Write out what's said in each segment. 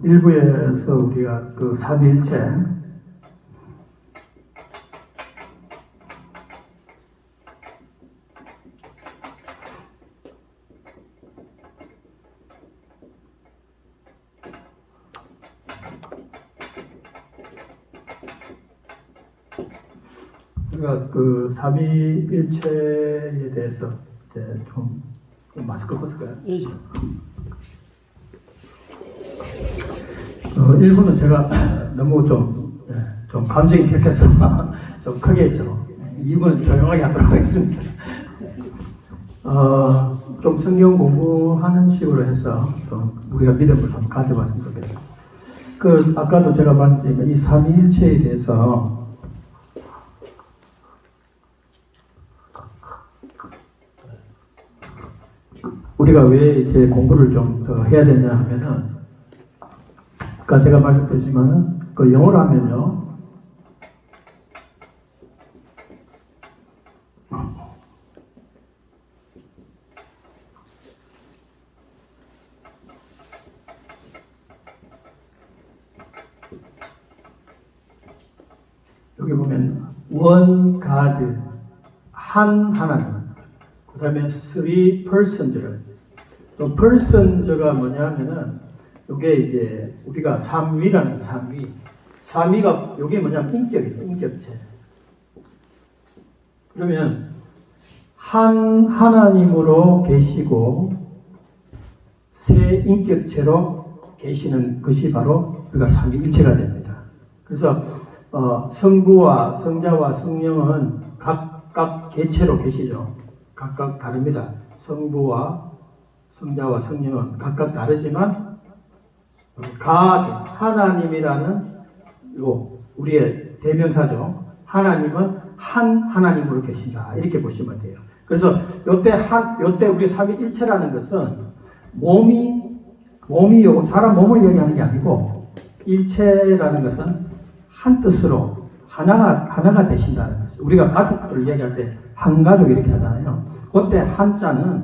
일부에서 우리가 그 삼위일체 우리가 그 삼위일체에 대해서 이제 좀 마스크 벗을까요? 예. 일부는 제가 너무 좀 감정이 격해서 좀 크게 했죠. 2부는 조용하게 하도록 하겠습니다. 좀 성경 공부하는 식으로 해서 좀 우리가 믿음을 좀 가져봤으면 좋겠어요. 아까도 제가 말씀드린 이 삼위일체에 대해서 우리가 왜 이제 공부를 좀 더 해야 되냐 하면은, 아까 제가 말씀드렸지만은, 그 영어로 하면요, 여기 보면, one God, 한 하나님, 그 다음에 three persons. 또 persons가 뭐냐면은 이게 이제 우리가 삼위라는 삼위가 이게 뭐냐면 인격이죠. 인격체. 그러면 한 하나님으로 계시고 세 인격체로 계시는 것이 바로 우리가 삼위일체가 됩니다. 그래서 성부와 성자와 성령은 각각 개체로 계시죠. 각각 다릅니다. 성부와 성자와 성령은 각각 다르지만 하나님이라는 우리의 대명사죠. 하나님은 한 하나님으로 계신다. 이렇게 보시면 돼요. 그래서 요때 우리 삼위일체라는 것은 몸이 사람 몸을 얘기하는 게 아니고 일체라는 것은 한 뜻으로 하나가 되신다는 것이죠. 우리가 가족들을 얘기할 때 한 가족 이렇게 하잖아요. 그때 한자는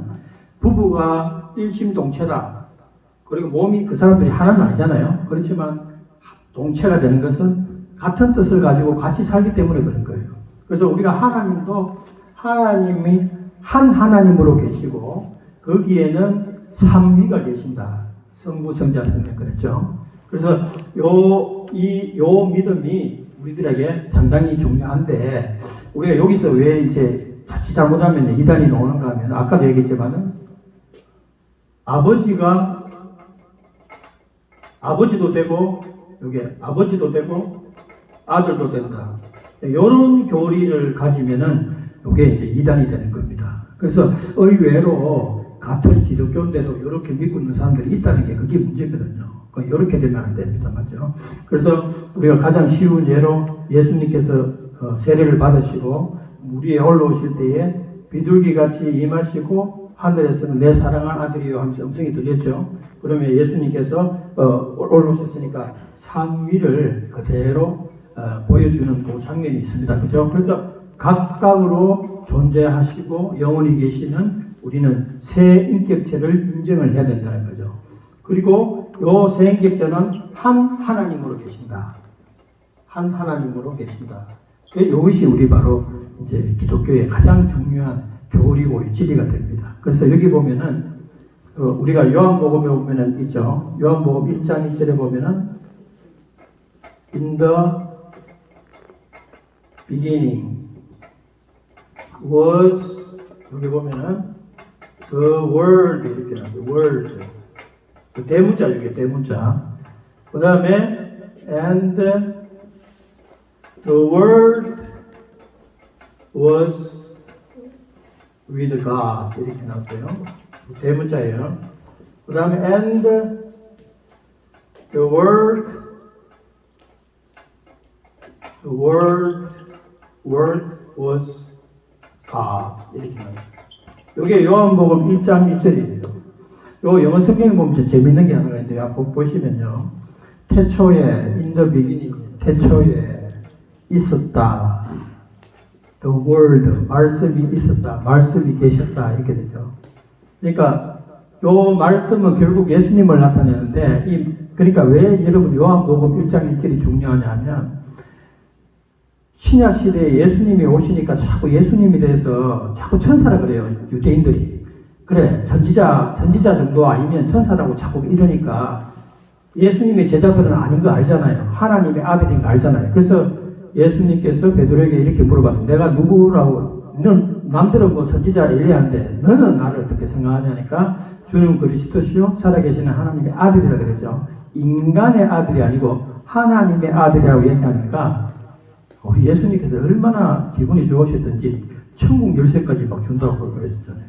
부부가 일심동체다. 그리고 몸이 그 사람들이 하나는 아니잖아요. 그렇지만 동체가 되는 것은 같은 뜻을 가지고 같이 살기 때문에 그런 거예요. 그래서 우리가 하나님도 하나님이 한 하나님으로 계시고 거기에는 삼위가 계신다. 성부, 성자, 성령 그랬죠. 그래서 요 믿음이 우리들에게 상당히 중요한데 우리가 여기서 왜 이제 자칫 잘못하면 이단이 나오는가 하면 아까도 얘기했지만은 아버지도 되고 여기 아버지도 되고 아들도 된다. 이런 교리를 가지면은 이게 이제 이단이 되는 겁니다. 그래서 의외로 같은 기독교인데도 이렇게 믿고 있는 사람들이 있다는 게 그게 문제거든요. 이렇게 되면 안 됩니다. 맞죠? 그래서 우리가 가장 쉬운 예로 예수님께서 세례를 받으시고 물 위에 올라오실 때에 비둘기같이 임하시고 하늘에서는 내 사랑하는 아들이요 하면서 음성이 들렸죠. 그러면 예수님께서 올라오셨으니까 삼위를 그대로 보여주는 그 장면이 있습니다. 그죠? 그래서 각각으로 존재하시고 영원히 계시는 우리는 세 인격체를 인정을 해야 된다는 거죠. 그리고 요 세 인격체는 한 하나님으로 계신다. 한 하나님으로 계신다. 이것이 우리 바로 이제 기독교의 가장 중요한 교리고 진리가 됩니다. 그래서 여기 보면은 우리가 요한복음에 보면은 있죠. 요한복음 1장 1절에 보면은 In the beginning was 여기 보면은 the word 이렇게 나와요. word 그 대문자 이게 대문자. 그 다음에 and the word was with God 이렇게 나왔어요. 대문자예요. 그 다음에 and the word was God 이렇게 나와요. 이게 요한복음 1장 1절이에요. 요 영어 성경에 보면 재밌는 게 하나가 있는데 한번 보시면요. 태초에 in the beginning 태초에 있었다. The word 말씀이 있었다. 말씀이 계셨다. 이렇게 되죠. 그러니까 요 말씀은 결국 예수님을 나타내는데, 그러니까 왜 여러분 요한복음 1장 1절이 중요하냐면, 신약 시대에 예수님이 오시니까 자꾸 예수님에 대해서 자꾸 천사라 그래요, 유대인들이. 그래, 선지자 정도 아니면 천사라고 자꾸 이러니까 예수님의 제자들은 아닌 거 알잖아요. 하나님의 아들인 거 알잖아요. 그래서 예수님께서 베드로에게 이렇게 물어봤어요. 내가 누구라고, 넌 남들은 뭐 선지자 엘리야인데 너는 나를 어떻게 생각하냐니까 주는 그리스도시요 살아계시는 하나님의 아들이라 그랬죠. 인간의 아들이 아니고 하나님의 아들이라고 얘기하니까 우리 예수님께서 얼마나 기분이 좋으셨던지 천국 열쇠까지 막 준다고 그랬잖아요.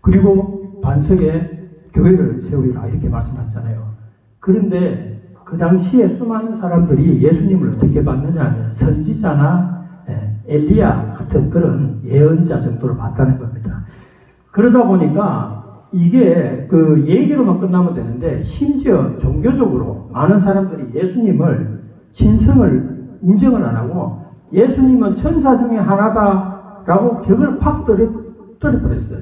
그리고 반석에 교회를 세우리라 이렇게 말씀하셨잖아요. 그런데 그 당시에 수많은 사람들이 예수님을 어떻게 봤느냐 하면 선지자나 엘리야 같은 그런 예언자 정도로 봤다는 겁니다. 그러다 보니까 이게 그 얘기로만 끝나면 되는데 심지어 종교적으로 많은 사람들이 예수님을 신성을 인정을 안 하고 예수님은 천사 중에 하나다라고 벽을 확 떨어버렸어요.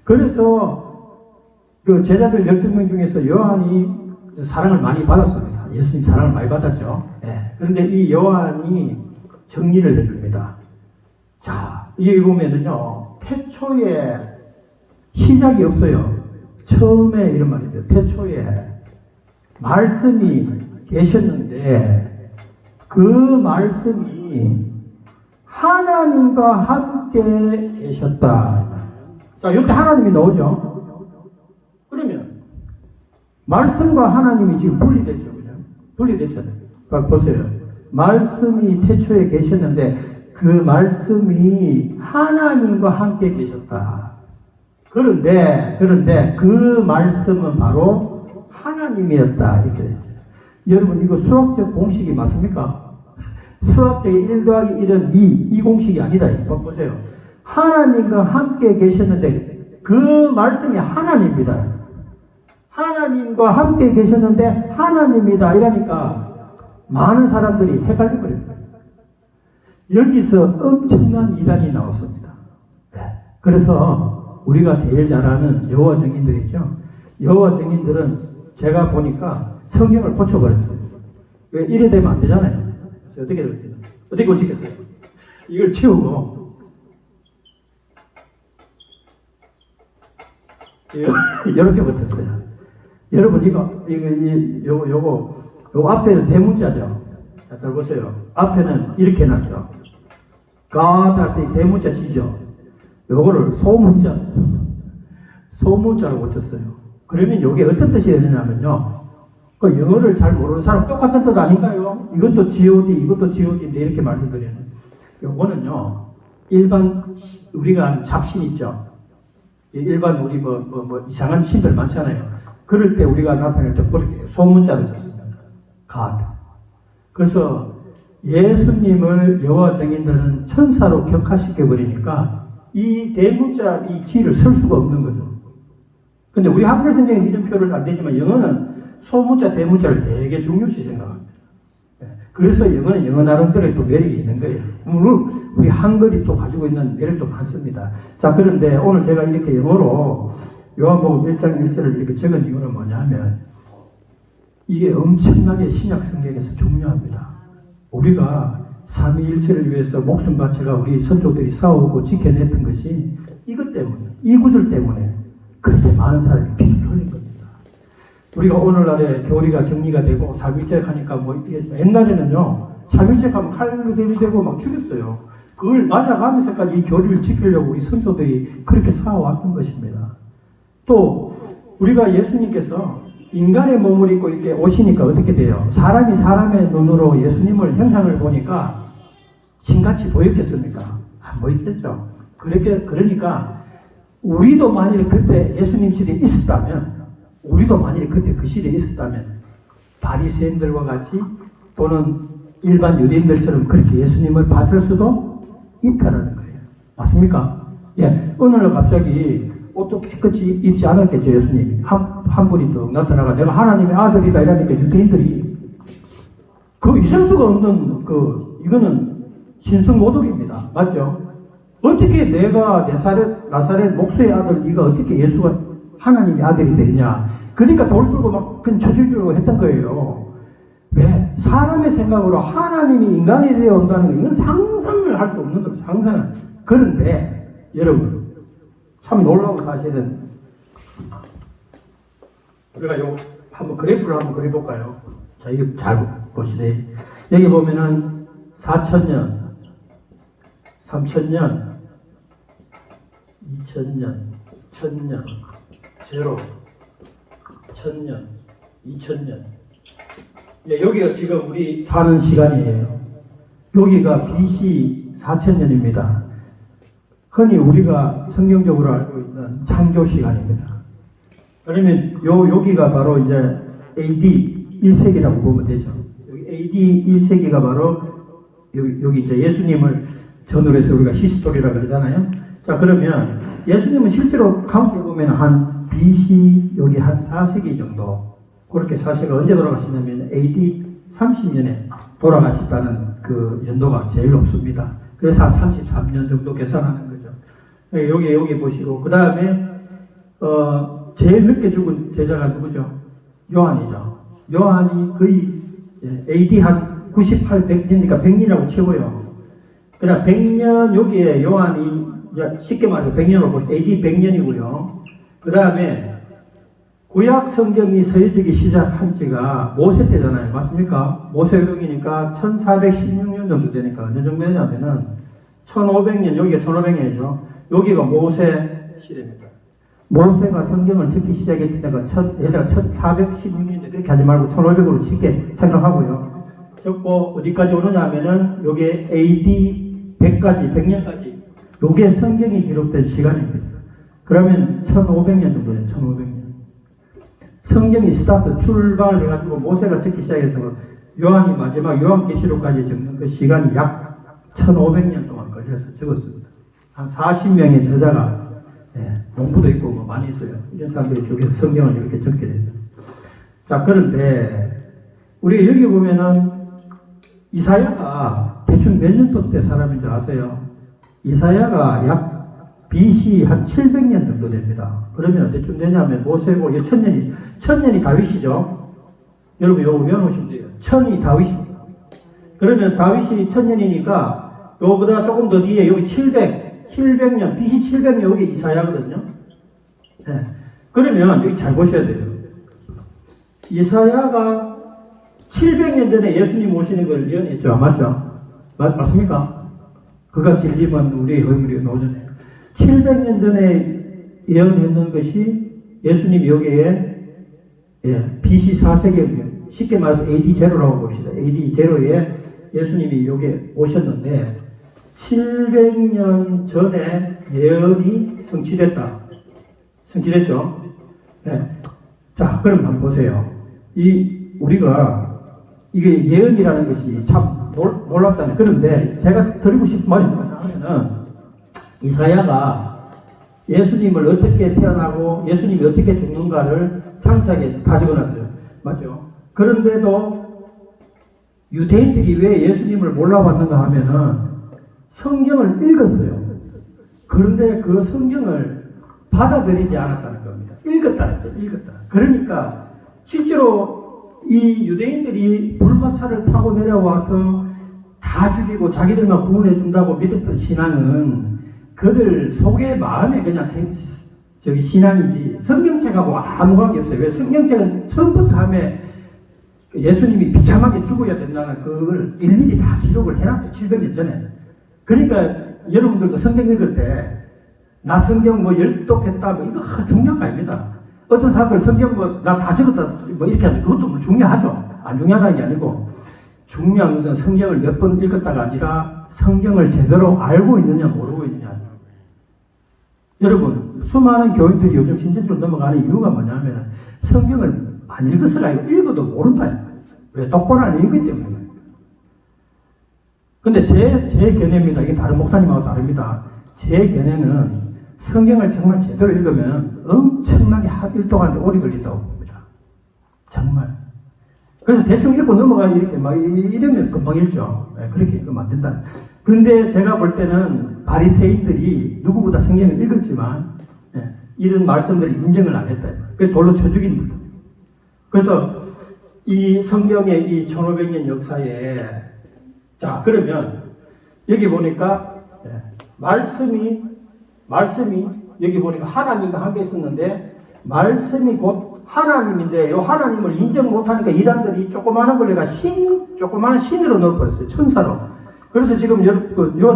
그래서 그 제자들 12명 중에서 요한이 사랑을 많이 받았습니다. 예수님 사랑을 많이 받았죠. 그런데 이 요한이 정리를 해줍니다. 자, 여기 보면은요, 태초에 시작이 없어요. 처음에 이런 말이죠. 태초에 말씀이 계셨는데 그 말씀이 하나님과 함께 계셨다. 자, 옆에 하나님이 나오죠. 그러면 말씀과 하나님이 지금 분리됐죠. 그냥 분리됐잖아요. 보세요. 말씀이 태초에 계셨는데 그 말씀이 하나님과 함께 계셨다. 그런데 그 말씀은 바로 하나님이었다. 이렇게. 여러분 이거 수학적 공식이 맞습니까? 수학적인 1 더하기 1은 2 공식이 아니다. 이거 보세요. 하나님과 함께 계셨는데 그 말씀이 하나님입니다. 하나님과 함께 계셨는데 하나님이다. 이러니까 많은 사람들이 헷갈려버려요. 여기서 엄청난 이단이 나왔습니다. 그래서 우리가 제일 잘 아는 여호와 증인들이죠. 여호와 증인들은 제가 보니까 성경을 고쳐버렸어요. 왜 이래 되면 안 되잖아요. 어떻게 고치겠어요? 이걸 치우고 이렇게 고쳤어요. 여러분 요거 앞에는 대문자죠. 자, 잘 보세요. 앞에는 이렇게 놨죠. God 할 때 대문자 지죠. 요거를 소문자로 고쳤어요. 그러면 이게 어떤 뜻이 되냐면요. 그 영어를 잘 모르는 사람 똑같은 뜻 아닌가요? 이것도 God, 이것도 God인데 이렇게 말씀드리는. 요거는요. 일반 우리가 아는 잡신 있죠. 일반 우리 뭐 이상한 신들 많잖아요. 그럴 때 우리가 나타낼 때 그렇게 소문자를 썼습니다. God. 그래서 예수님을 여호와 증인들은 천사로 격화시켜 버리니까 이 대문자 이 지를 쓸 수가 없는 거죠. 근데 우리 한글 성경에는 이런 표를 안 되지만 영어는 소문자, 대문자를 되게 중요시 생각합니다. 그래서 영어는 영어 나름대로의 또 매력이 있는 거예요. 물론 우리 한글이 또 가지고 있는 매력도 많습니다. 자, 그런데 오늘 제가 이렇게 영어로 요한복음 1장 1절을 이렇게 적은 이유는 뭐냐면 이게 엄청나게 신약 성경에서 중요합니다. 우리가 삼위일체를 위해서 목숨 바쳐가 우리 선조들이 싸우고 지켜냈던 것이 이것 때문에, 이 구절 때문에 그렇게 많은 사람이 피를 흘린 겁니다. 우리가 오늘날에 교리가 정리가 되고 삼위일체 하니까 뭐 옛날에는요 삼위일체 하면 칼로 들이대고 막 죽였어요. 그걸 맞아가면서까지 이 교리를 지키려고 우리 선조들이 그렇게 싸워왔던 것입니다. 또 우리가 예수님께서 인간의 몸을 입고 이렇게 오시니까 어떻게 돼요? 사람이 사람의 눈으로 예수님을 형상을 보니까 신같이 보였겠습니까? 안 보였겠죠. 그러니까 우리도 만일에 그때 예수님 시대에 있었다면, 우리도 만일에 그때 그 시대에 있었다면 바리새인들과 같이 또는 일반 유대인들처럼 그렇게 예수님을 봤을 수도 있다는 거예요. 맞습니까? 예, 어느 날 갑자기 옷도 깨끗이 입지 않았겠죠, 예수님이. 한 분이 또 나타나가 내가 하나님의 아들이다 이러니까 유대인들이 그 있을 수가 없는 이거는 신성모독입니다. 맞죠? 어떻게 내가 나사렛 목수의 아들 네가 어떻게 예수가 하나님이 아들이 되냐. 그러니까 돌 들고 막 그냥 쳐주려고 했던 거예요. 왜? 사람의 생각으로 하나님이 인간이 되어 온다는 거, 이건 상상을 할 수 없는 거예요. 상상을. 그런데 여러분 참 놀라운 사실은 우리가 요 한번 그래프를 한번 그려볼까요? 자, 이거 잘 보시래. 여기 보면은 4,000년, 3,000년, 2,000년, 1,000년, 제로, 1,000년, 2,000년. 예, 여기가 지금 우리 사는 시간이에요. 여기가 BC 4,000년입니다. 흔히 우리가 성경적으로 알고 있는 창조 시간입니다. 그러면 여기가 바로 이제 AD 1세기라고 보면 되죠. 여기 AD 1세기가 바로 여기 이제 예수님을 전후로 해서 우리가 히스토리라고 그러잖아요. 자, 그러면 예수님은 실제로 가운데 보면 한 BC 여기 한 4세기 정도 그렇게 사실은 언제 돌아가시냐면 AD 30년에 돌아가셨다는 그 연도가 제일 높습니다. 그래서 한 33년 정도 계산하는 거죠. 여기 보시고 그 다음에 제일 늦게 죽은 제자가 누구죠? 요한이죠. 요한이 거의 AD 한 98, 100년이니까 100년이라고 치고요. 그냥 100년 여기에 요한이 쉽게 말해서 100년으로 볼 때 AD 100년이고요. 그 다음에 구약 성경이 서해지기 시작한 지가 모세 때잖아요. 맞습니까? 모세율동이니까 1416년 정도 되니까 어느 정도 되냐면은 1500년, 여기가 1500년이죠. 여기가 모세 시대입니다. 모세가 성경을 적기 시작했을 때가 1416년인데 그렇게 하지 말고 1500으로 쉽게 생각하고요. 적고 어디까지 오느냐 하면은 요게 AD 100까지, 100년까지 요게 성경이 기록된 시간입니다. 그러면 1500년 정도 돼요. 1500년. 성경이 스타트, 출발을 해가지고 모세가 적기 시작해서 요한이 마지막 요한계시록까지 적는 그 시간이 약 1500년 동안 걸려서 적었습니다. 한 40명의 저자가 농부도 있고 뭐 많이 있어요. 이런 사람들이 쪽에서 성경을 이렇게 적게 됩니다. 자, 그런데 우리가 여기 보면은 이사야가 대충 몇 년도 때 사람인 줄 아세요? 이사야가 약 BC 한 700년 정도 됩니다. 그러면 어때쯤 되냐면 모세고 1000년이 다윗이죠. 여러분 이거 외워놓으시면 돼요. 1000이 다윗입니다. 그러면 다윗이 1000년이니까 요거보다 조금 더 뒤에 여기 700년, BC 700년 여기 이사야거든요. 네. 그러면 여기 잘 보셔야 돼요. 이사야가 700년 전에 예수님 오시는 걸 예언했죠. 맞죠? 맞습니까? 그가 진리면 우리의 허물이 노전해요. 700년 전에 예언했는 것이 예수님 여기에 BC 4세기입니다. 쉽게 말해서 AD 제로라고 봅시다. AD 제로에 예수님이 여기에 오셨는데 700년 전에 예언이 성취됐다. 성취됐죠? 네. 자, 그럼 한번 보세요. 우리가 이게 예언이라는 것이 참 놀랍잖아요. 그런데 제가 드리고 싶은 말이 뭐냐면은 이사야가 예수님을 어떻게 태어나고 예수님이 어떻게 죽는가를 상세하게 다 적어놨어요. 맞죠? 그런데도 유대인들이 왜 예수님을 몰라봤는가 하면은 성경을 읽었어요. 그런데 그 성경을 받아들이지 않았다는 겁니다. 읽었다는 거예요. 읽었다. 그러니까 실제로 이 유대인들이 불마차를 타고 내려와서 다 죽이고 자기들만 구원해 준다고 믿었던 신앙은 그들 속의 마음에 그냥 신앙이지 성경책하고 아무 관계 없어요. 왜? 성경책은 처음부터 하면 예수님이 비참하게 죽어야 된다는 그걸 일일이 다 기록을 해놨대요. 700년 전에. 그러니까 여러분들도 성경 읽을 때 나 성경 뭐 열독했다 뭐 이거 중요한 거 아닙니다. 어떤 사람들 성경 뭐 나 다 적었다 뭐 이렇게 하는데 그것도 뭐 중요하죠. 안 중요하다는 게 아니고 중요한 것은 성경을 몇 번 읽었다가 아니라 성경을 제대로 알고 있느냐 모르고 있느냐. 여러분 수많은 교인들이 요즘 신천지로 넘어가는 이유가 뭐냐면 성경을 안 읽었으라 읽어도 모른다. 왜? 똑바로 안 읽기 때문에. 근데 제 견해입니다. 이게 다른 목사님하고 다릅니다. 제 견해는 성경을 정말 제대로 읽으면 엄청나게 일동안에 오래 걸린다고 봅니다. 정말. 그래서 대충 읽고 넘어가 이렇게 막 이러면 금방 읽죠. 그렇게 읽으면 안 된다. 근데 제가 볼 때는 바리새인들이 누구보다 성경을 읽었지만 이런 말씀들을 인정을 안 했다. 그 돌로 쳐 죽인 거다. 그래서 이 성경의 이 1500년 역사에 자 그러면 여기 보니까 말씀이 여기 보니까 하나님과 함께 있었는데 말씀이 곧 하나님인데 이 하나님을 인정 못하니까 이단들이 조그마한 걸 내가 조그마한 신으로 넣어버렸어요. 천사로. 그래서 지금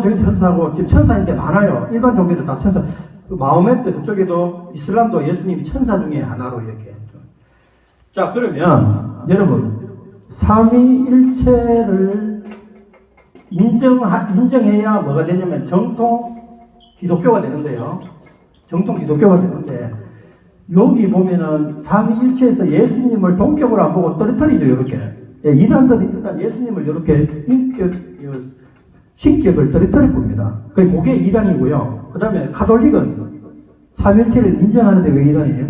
저기 천사고 지금 천사인데 많아요. 일반 종교도 다 천사. 마호메트 그쪽에도 이슬람도 예수님이 천사 중에 하나로 이렇게 했죠. 자 그러면 여러분 삼위일체를 인정해야 뭐가 되냐면 정통 기독교가 되는데요. 정통 기독교가 되는데 여기 보면은 삼위일체에서 예수님을 동격으로 안 보고 떨어뜨리죠. 이렇게 이단들이 일단 예수님을 이렇게 신격을 떨어뜨릴 겁니다. 그게 이단이고요. 그 다음에 가톨릭은 삼위일체를 인정하는데 왜 이단이에요?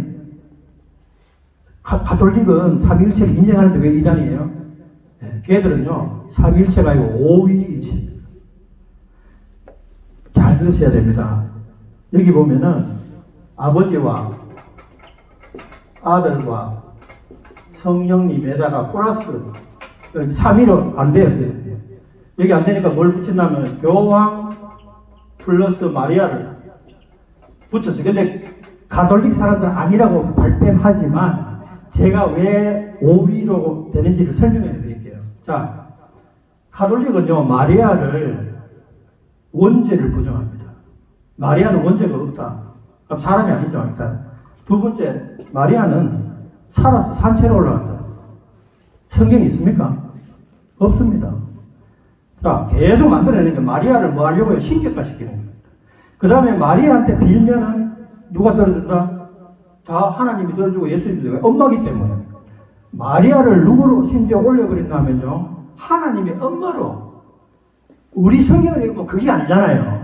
가톨릭은 삼위일체를 인정하는데 왜 이단이에요? 걔들은요 삼위일체가 아니고 오위일체. 잘 들으셔야 됩니다. 여기 보면은 아버지와 아들과 성령님에다가 플러스 3위로 안 돼요. 여기 안 되니까 뭘 붙인다면 교황 플러스 마리아를 붙였어요. 근데 가톨릭 사람들은 아니라고 발뺌하지만 제가 왜 5위로 되는지를 설명해 드릴게요. 자, 가톨릭은요 마리아를 원죄를 부정합니다. 마리아는 원죄가 없다. 그럼 사람이 아니죠. 일단 두 번째, 마리아는 살아서 산채로 올라간다. 성경이 있습니까? 없습니다. 자, 계속 만들어내니까 마리아를 뭐 하려고요? 신격화 시키는 거예요. 그 다음에 마리아한테 빌면은 누가 들어준다? 다 하나님이 들어주고 예수님이 들어주고 엄마기 때문에 마리아를 누구로 심지어 올려버린다면요 하나님의 엄마로. 우리 성경을 읽으면 그게 아니잖아요.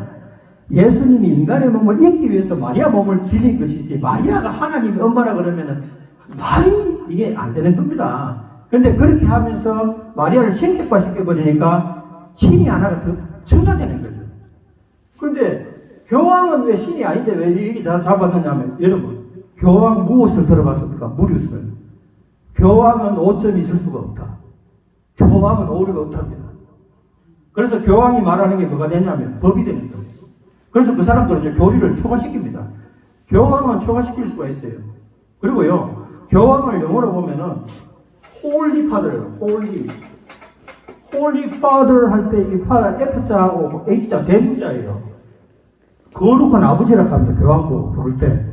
예수님이 인간의 몸을 입기 위해서 마리아 몸을 빌린 것이지 마리아가 하나님의 엄마라 그러면은 말이 이게 안 되는 겁니다. 근데 그렇게 하면서 마리아를 신격화 시켜버리니까 신이 하나가 더 증가되는 거죠. 그런데 교황은 왜 신이 아닌데 왜 이게 잡았느냐면 여러분 교황 무엇을 들어봤습니까? 무류술. 교황은 오점이 있을 수가 없다. 교황은 오류가 없답니다. 그래서 교황이 말하는 게 뭐가 되냐면 법이 되는 거예요. 그래서 그 사람들은 교리를 추가시킵니다. 교황은 추가시킬 수가 있어요. 그리고요, 교황을 영어로 보면은 Holy Father예요. Holy Father 할 때 이 Father F자하고 H자 대문자예요. 거룩한 아버지라고 합니다. 교황도 부를 때.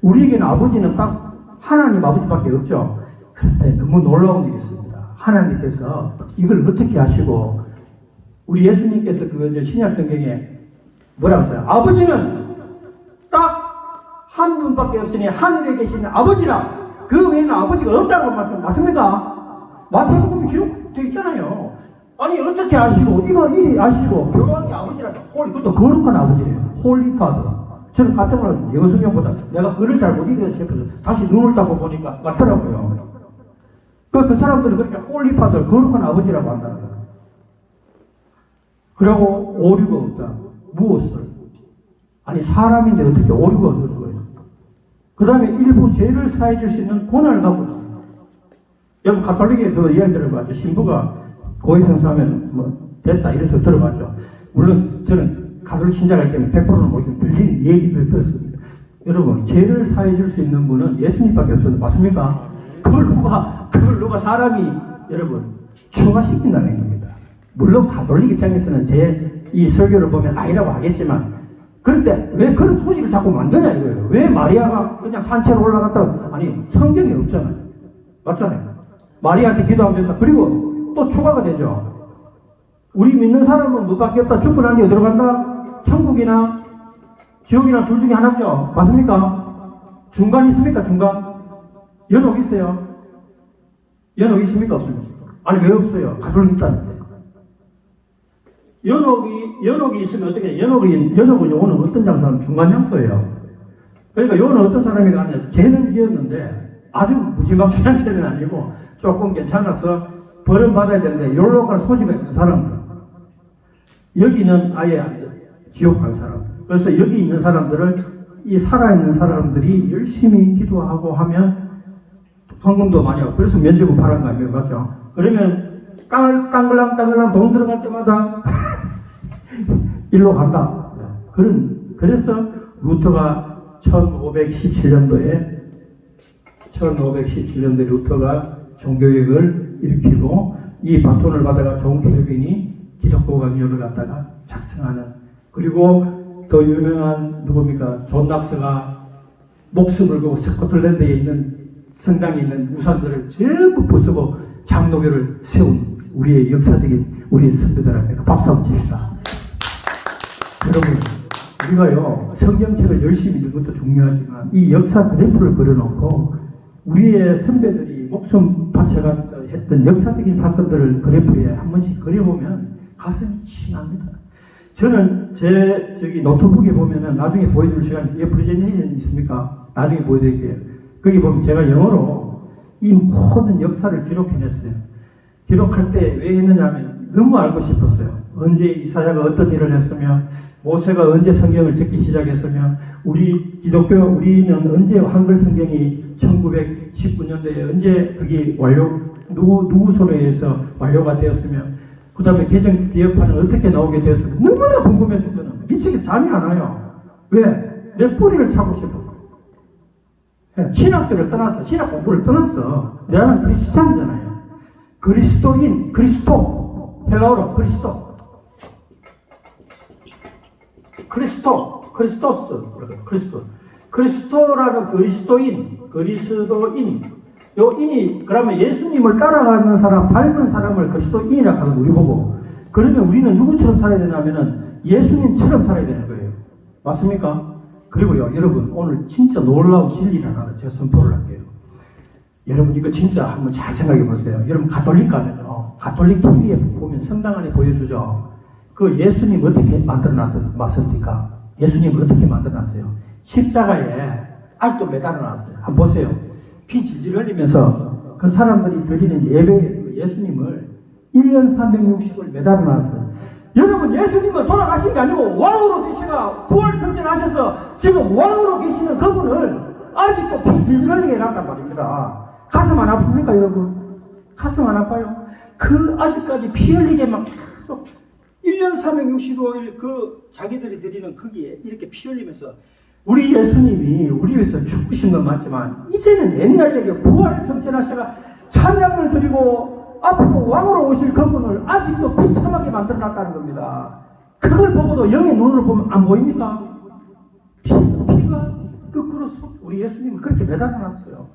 우리에게는 아버지는 딱 하나님 아버지밖에 없죠. 그런데 너무 놀라운 일이 있습니다. 하나님께서 이걸 어떻게 하시고 우리 예수님께서 그 신약 성경에 뭐라고 써요? 아버지는 딱 한 분밖에 없으니 하늘에 계시는 아버지라. 그 외에는 아버지가 없다고 말씀 맞습니까? 마태복음에 기록되어 있잖아요. 아니 어떻게 아시고 이거 이리 아시고 교황이 아버지라. 그것도 거룩한 아버지예요. 홀리 파더. 저는 깜짝 놀랐어요. 영어 성경보다 내가 글을 잘 못 읽어서 싶어서 다시 눈을 따고 보니까 맞더라고요. 그 사람들은 그렇게 홀리 파더, 거룩한 아버지라고 한다는 거예요. 그리고 오류가 없다. 무엇을? 아니 사람인데 어떻게 오류가 없을 수가 있어요? 그 다음에 일부 죄를 사해 줄 수 있는 권한을 갖고 있어요. 여러분 가톨릭에 그 이야기 들어봤죠. 신부가 고위성사하면 뭐 됐다 이래서 들어봤죠. 물론 저는 가톨릭 신자가 있기 때문에 100%는 모르겠지만 들리는 얘기를 들었습니다. 여러분 죄를 사해 줄 수 있는 분은 예수님밖에 없어요. 맞습니까? 그걸 누가 사람이 여러분 초과시킨다는 겁니다. 물론 가톨릭 입장에서는 제 이 설교를 보면 아니라고 하겠지만 그런데 왜 그런 소식을 자꾸 만드냐 이거예요. 왜 마리아가 그냥 산채로 올라갔다고. 아니 성경에 없잖아요. 맞잖아요. 마리아한테 기도하면 된다. 그리고 또 추가가 되죠. 우리 믿는 사람은 뭐밖에 없다. 죽고 난 뒤에 들어간다. 천국이나 지옥이나 둘 중에 하나죠. 맞습니까? 중간 있습니까? 중간? 연옥 있어요. 연옥 있습니까? 없습니까? 아니 왜 없어요? 가톨릭 있다는데. 연옥이 있으면 어떻게 해요? 연옥은 오늘 어떤 장소는 중간 장소예요. 그러니까 요는 어떤 사람이 가느냐. 죄는 지었는데 아주 무지막지한 죄는 아니고 조금 괜찮아서 벌은 받아야 되는데 요로 갈 소지가 있는 사람들. 여기는 아예 안 돼. 지옥 갈 사람. 그래서 여기 있는 사람들을 이 살아있는 사람들이 열심히 기도하고 하면 헌금도 많이 하고, 그래서 면제부 파란 거 아니에요, 맞죠? 그러면 땅글랑 돈 들어갈 때마다 일로 간다. 그래서 루터가 1517년도에 루터가 종교개혁을 일으키고, 이 바톤을 받아가 존 켈빈이 기독교 강요를 갖다가 작성하는, 그리고 더 유명한 누굽니까? 존 낙스가 목숨을 걸고 스코틀랜드에 있는 성당에 있는 우산들을 전부 부수고 장로교를 세운 우리의 역사적인 우리의 선배들한테 박수 한번 칩시다. 여러분, 우리가요 성경책을 열심히 읽는 것도 중요하지만 이 역사 그래프를 그려놓고 우리의 선배들이 목숨 바쳐가면서 했던 역사적인 사건들을 그래프에 한 번씩 그려보면 가슴이 찡합니다. 저는 제 노트북에 보면은 나중에 보여줄 시간이, 이게 프레젠테이션 있습니까? 나중에 보여드릴게요. 거기 보면 제가 영어로 이 모든 역사를 기록해냈어요. 기록할 때 왜 했느냐 하면 너무 알고 싶었어요. 언제 이사야가 어떤 일을 했으며, 모세가 언제 성경을 적기 시작했으며, 우리는 언제 한글 성경이 1919년도에 언제 그게 누구 손에 의해서 완료가 되었으며, 그 다음에 개정 개혁판은 어떻게 나오게 되었으며, 너무나 궁금해서 저는 미치게 잠이 안 와요. 왜? 내 뿌리를 찾고 싶어. 신학교를 떠났어. 신학 공부를 떠났어. 내가 크리스찬이잖아요. 그리스도인, 그리스도. 헬라어로 그리스도. 그리스토스. 그리스도라는 그리스도인. 요 인이, 그러면 예수님을 따라가는 사람, 닮은 사람을 그리스도인이라고 하는 우리 보고. 그러면 우리는 누구처럼 살아야 되냐면은 예수님처럼 살아야 되는 거예요. 맞습니까? 그리고요, 여러분, 오늘 진짜 놀라운 진리를 하나 제가 선포를 할게요. 여러분, 이거 진짜 한번 잘 생각해 보세요. 여러분, 가톨릭 가면요, 가톨릭 TV에 보면 성당 안에 보여주죠. 그 예수님 어떻게 만들어놨습니까? 예수님 어떻게 만들어놨어요? 십자가에 아직도 매달아놨어요. 한번 보세요. 피 질질 흘리면서 그 사람들이 드리는 예배에 그 예수님을 1년 360을 매달아놨어요. 여러분, 예수님은 돌아가신 게 아니고 왕으로 되시나 부활승진하셔서 지금 왕으로 계시는 그분을 아직도 피 질질 흘리게 해놨단 말입니다. 가슴 안 아픕니까, 여러분? 가슴 안 아파요? 그 아직까지 피 흘리게 막 계속 1년 365일 그 자기들이 드리는 거기에 이렇게 피 흘리면서, 우리 예수님이 우리 위해서 죽으신 건 맞지만 이제는 옛날 얘기, 부활승진하셔가 찬양을 드리고 앞으로 왕으로 오실 그분을 아직도 비참하게 만들어놨다는 겁니다. 그걸 보고도 영의 눈으로 보면 안 보입니까? 피가 거꾸로 우리 예수님을 그렇게 매달아놨어요.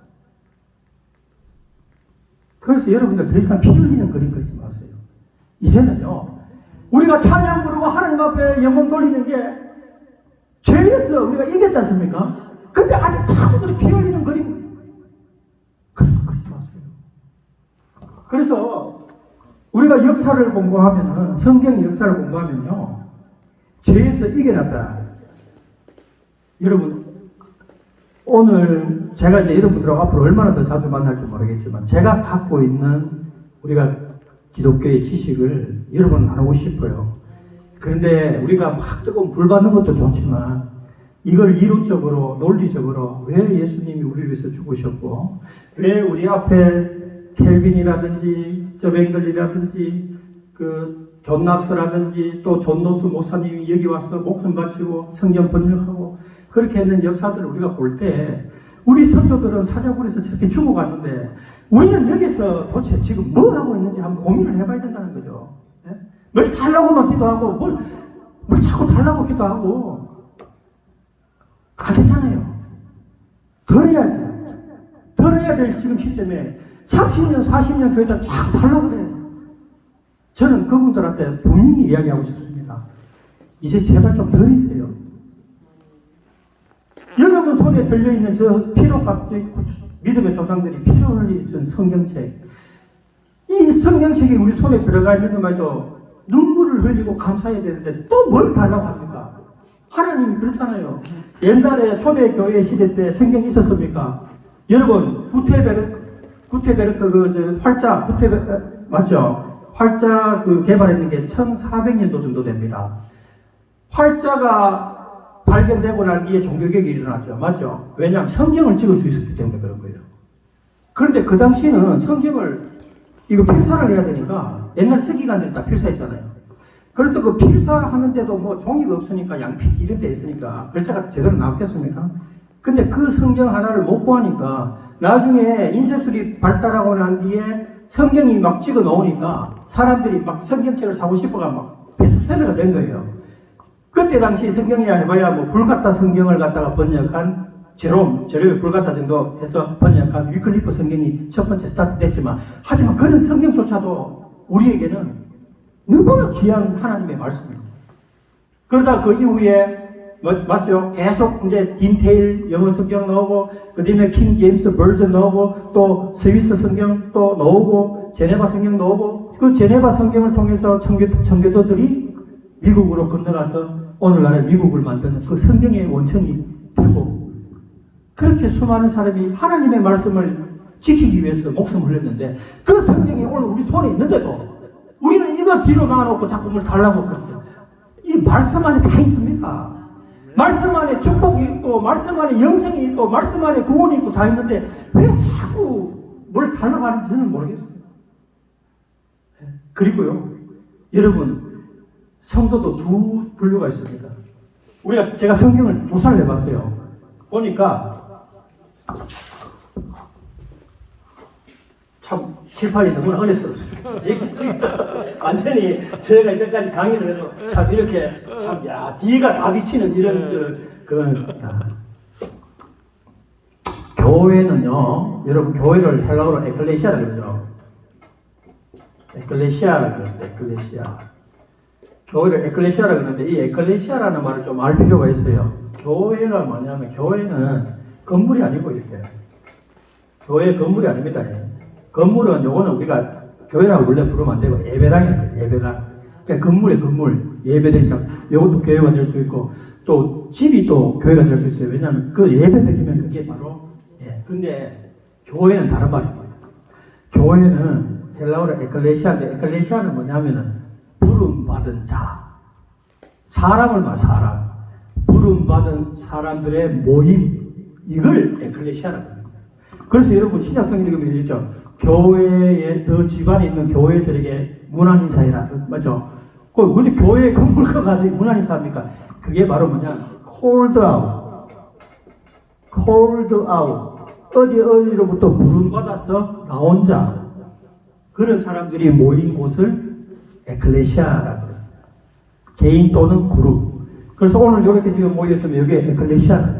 그래서 여러분들 더 이상 피 흘리는 그림 그리지 마세요. 이제는요, 우리가 찬양 부르고 하나님 앞에 영광 돌리는 게 죄였어. 우리가 이겼지 않습니까? 근데 아직 자꾸들이 피 흘리는 그림 그리지 마세요. 그래서 우리가 역사를 공부하면은, 성경 역사를 공부하면요, 죄에서 이겨났다. 여러분, 오늘 제가 이제 여러분들하고 앞으로 얼마나 더 자주 만날지 모르겠지만, 제가 갖고 있는 우리가 기독교의 지식을 여러분 나누고 싶어요. 그런데 우리가 막 뜨거운 불 받는 것도 좋지만, 이걸 이론적으로, 논리적으로 왜 예수님이 우리를 위해서 죽으셨고, 왜 우리 앞에 켈빈이라든지 저뱅글리라든지 존 낙스라든지 또 존 노스 목사님이 여기 와서 목숨 바치고 성경 번역하고 그렇게 했는 역사들을 우리가 볼 때, 우리 선조들은 사자굴에서 저렇게 죽어갔는데 우리는 여기서 도대체 지금 뭐 하고 있는지 한번 고민을 해봐야 된다는 거죠. 예? 뭘 달라고만 기도하고 뭘 자꾸 달라고 기도하고 가지잖아요. 덜해야지. 덜해야 될 지금 시점에 30년, 40년 교회다 자꾸 달라고 그래요. 저는 그분들한테 분명히 이야기하고 싶습니다. 이제 제발 좀 덜이세요. 여러분 손에 들려있는 저 피로값, 믿음의 조상들이 피로 흘린 성경책, 이 성경책이 우리 손에 들어가 있는 것만 해도 눈물을 흘리고 감사해야 되는데 또 뭘 달라고 합니까? 하나님이 그렇잖아요. 옛날에 초대교회 시대 때 성경 있었습니까? 여러분, 구테베르크 활자, 맞죠? 활자 개발했는 게 1400년도 정도 됩니다. 활자가 발견되고 난 뒤에 종교개혁이 일어났죠. 맞죠? 왜냐하면 성경을 찍을 수 있었기 때문에 그런 거예요. 그런데 그 당시는 성경을 이거 필사를 해야 되니까 옛날 서기관들이 다 필사했잖아요. 그래서 그 필사하는데도 뭐 종이가 없으니까 양필 이런 데 있으니까 글자가 제대로 나왔겠습니까? 근데 그 성경 하나를 못 구하니까 나중에 인쇄술이 발달하고 난 뒤에 성경이 막 찍어 놓으니까 사람들이 막 성경책을 사고 싶어가 막 베스트셀러가 된 거예요. 그때 당시 성경이야 해봐야 뭐 불가타 성경을 갖다가 번역한 제롬의 불가타 정도 해서 번역한 위클리프 성경이 첫 번째 스타트 됐지만, 하지만 그런 성경조차도 우리에게는 너무나 귀한 하나님의 말씀입니다. 그러다 그 이후에 맞죠? 계속 이제 딘테일 영어 성경 나오고, 그 다음에 킹 제임스 버전 나오고, 또 스위스 성경 또 나오고, 제네바 성경 나오고, 그 제네바 성경을 통해서 청교도들이 미국으로 건너가서 오늘날의 미국을 만드는 그 성경의 원천이 되고, 그렇게 수많은 사람이 하나님의 말씀을 지키기 위해서 목숨을 흘렸는데, 그 성경이 오늘 우리 손에 있는데도 우리는 이거 뒤로 놔놓고 자꾸 뭘 달라고 그러죠. 이 말씀 안에 다 있습니다. 말씀 안에 축복이 있고, 말씀 안에 영생이 있고, 말씀 안에 구원이 있고 다 있는데 왜 자꾸 뭘 달라고 하는지 저는 모르겠어요. 그리고요, 여러분, 성도도 두 분류가 있습니다. 제가 성경을 조사를 해봤어요. 보니까 참 실판이 너무나 어렵습니다. 이게 지금 완전히 제가 이때까지 강의를 해도 참 이렇게 참 뒤가 다 비치는 이런 교회는요, 여러분 교회를 헬라어로 에클레시아라고 그러죠. 에클레시아라고 그러는데, 에클레시아. 교회를 에클레시아라고 그러는데, 이 에클레시아라는 말을 좀 알 필요가 있어요. 교회가 뭐냐면, 교회는 건물이 아니고 이렇게. 교회 건물이 아닙니다. 건물은 요거는 우리가 교회라고 원래 부르면 안 되고 예배당이라고 해요. 예배당. 그러니까 건물의 건물, 예배당장. 요것도 교회가 될 수 있고, 또 집이 또 교회가 될 수 있어요. 왜냐하면 그 예배드리면 그게 바로, 근데 교회는 다른 말입니다. 교회는 헬라어로 에클레시아인데, 에클레시아는 뭐냐면은 부름받은 자. 사람을 말, 사람. 부름받은 사람들의 모임. 이걸 에클레시아라고 합니다. 그래서 여러분 신약성경 읽으면 있죠. 교회에 더 집안에 있는 교회들에게 문안 인사해라. 맞죠? 어디 교회에 건물 가가지고 문안 인사합니까? 그게 바로 뭐냐? called out. called out. 어디로부터 부름받아서 나온 자. 그런 사람들이 모인 곳을 에클레시아라고 해요. 개인 또는 그룹. 그래서 오늘 이렇게 지금 모였으면 여기에 에클레시아.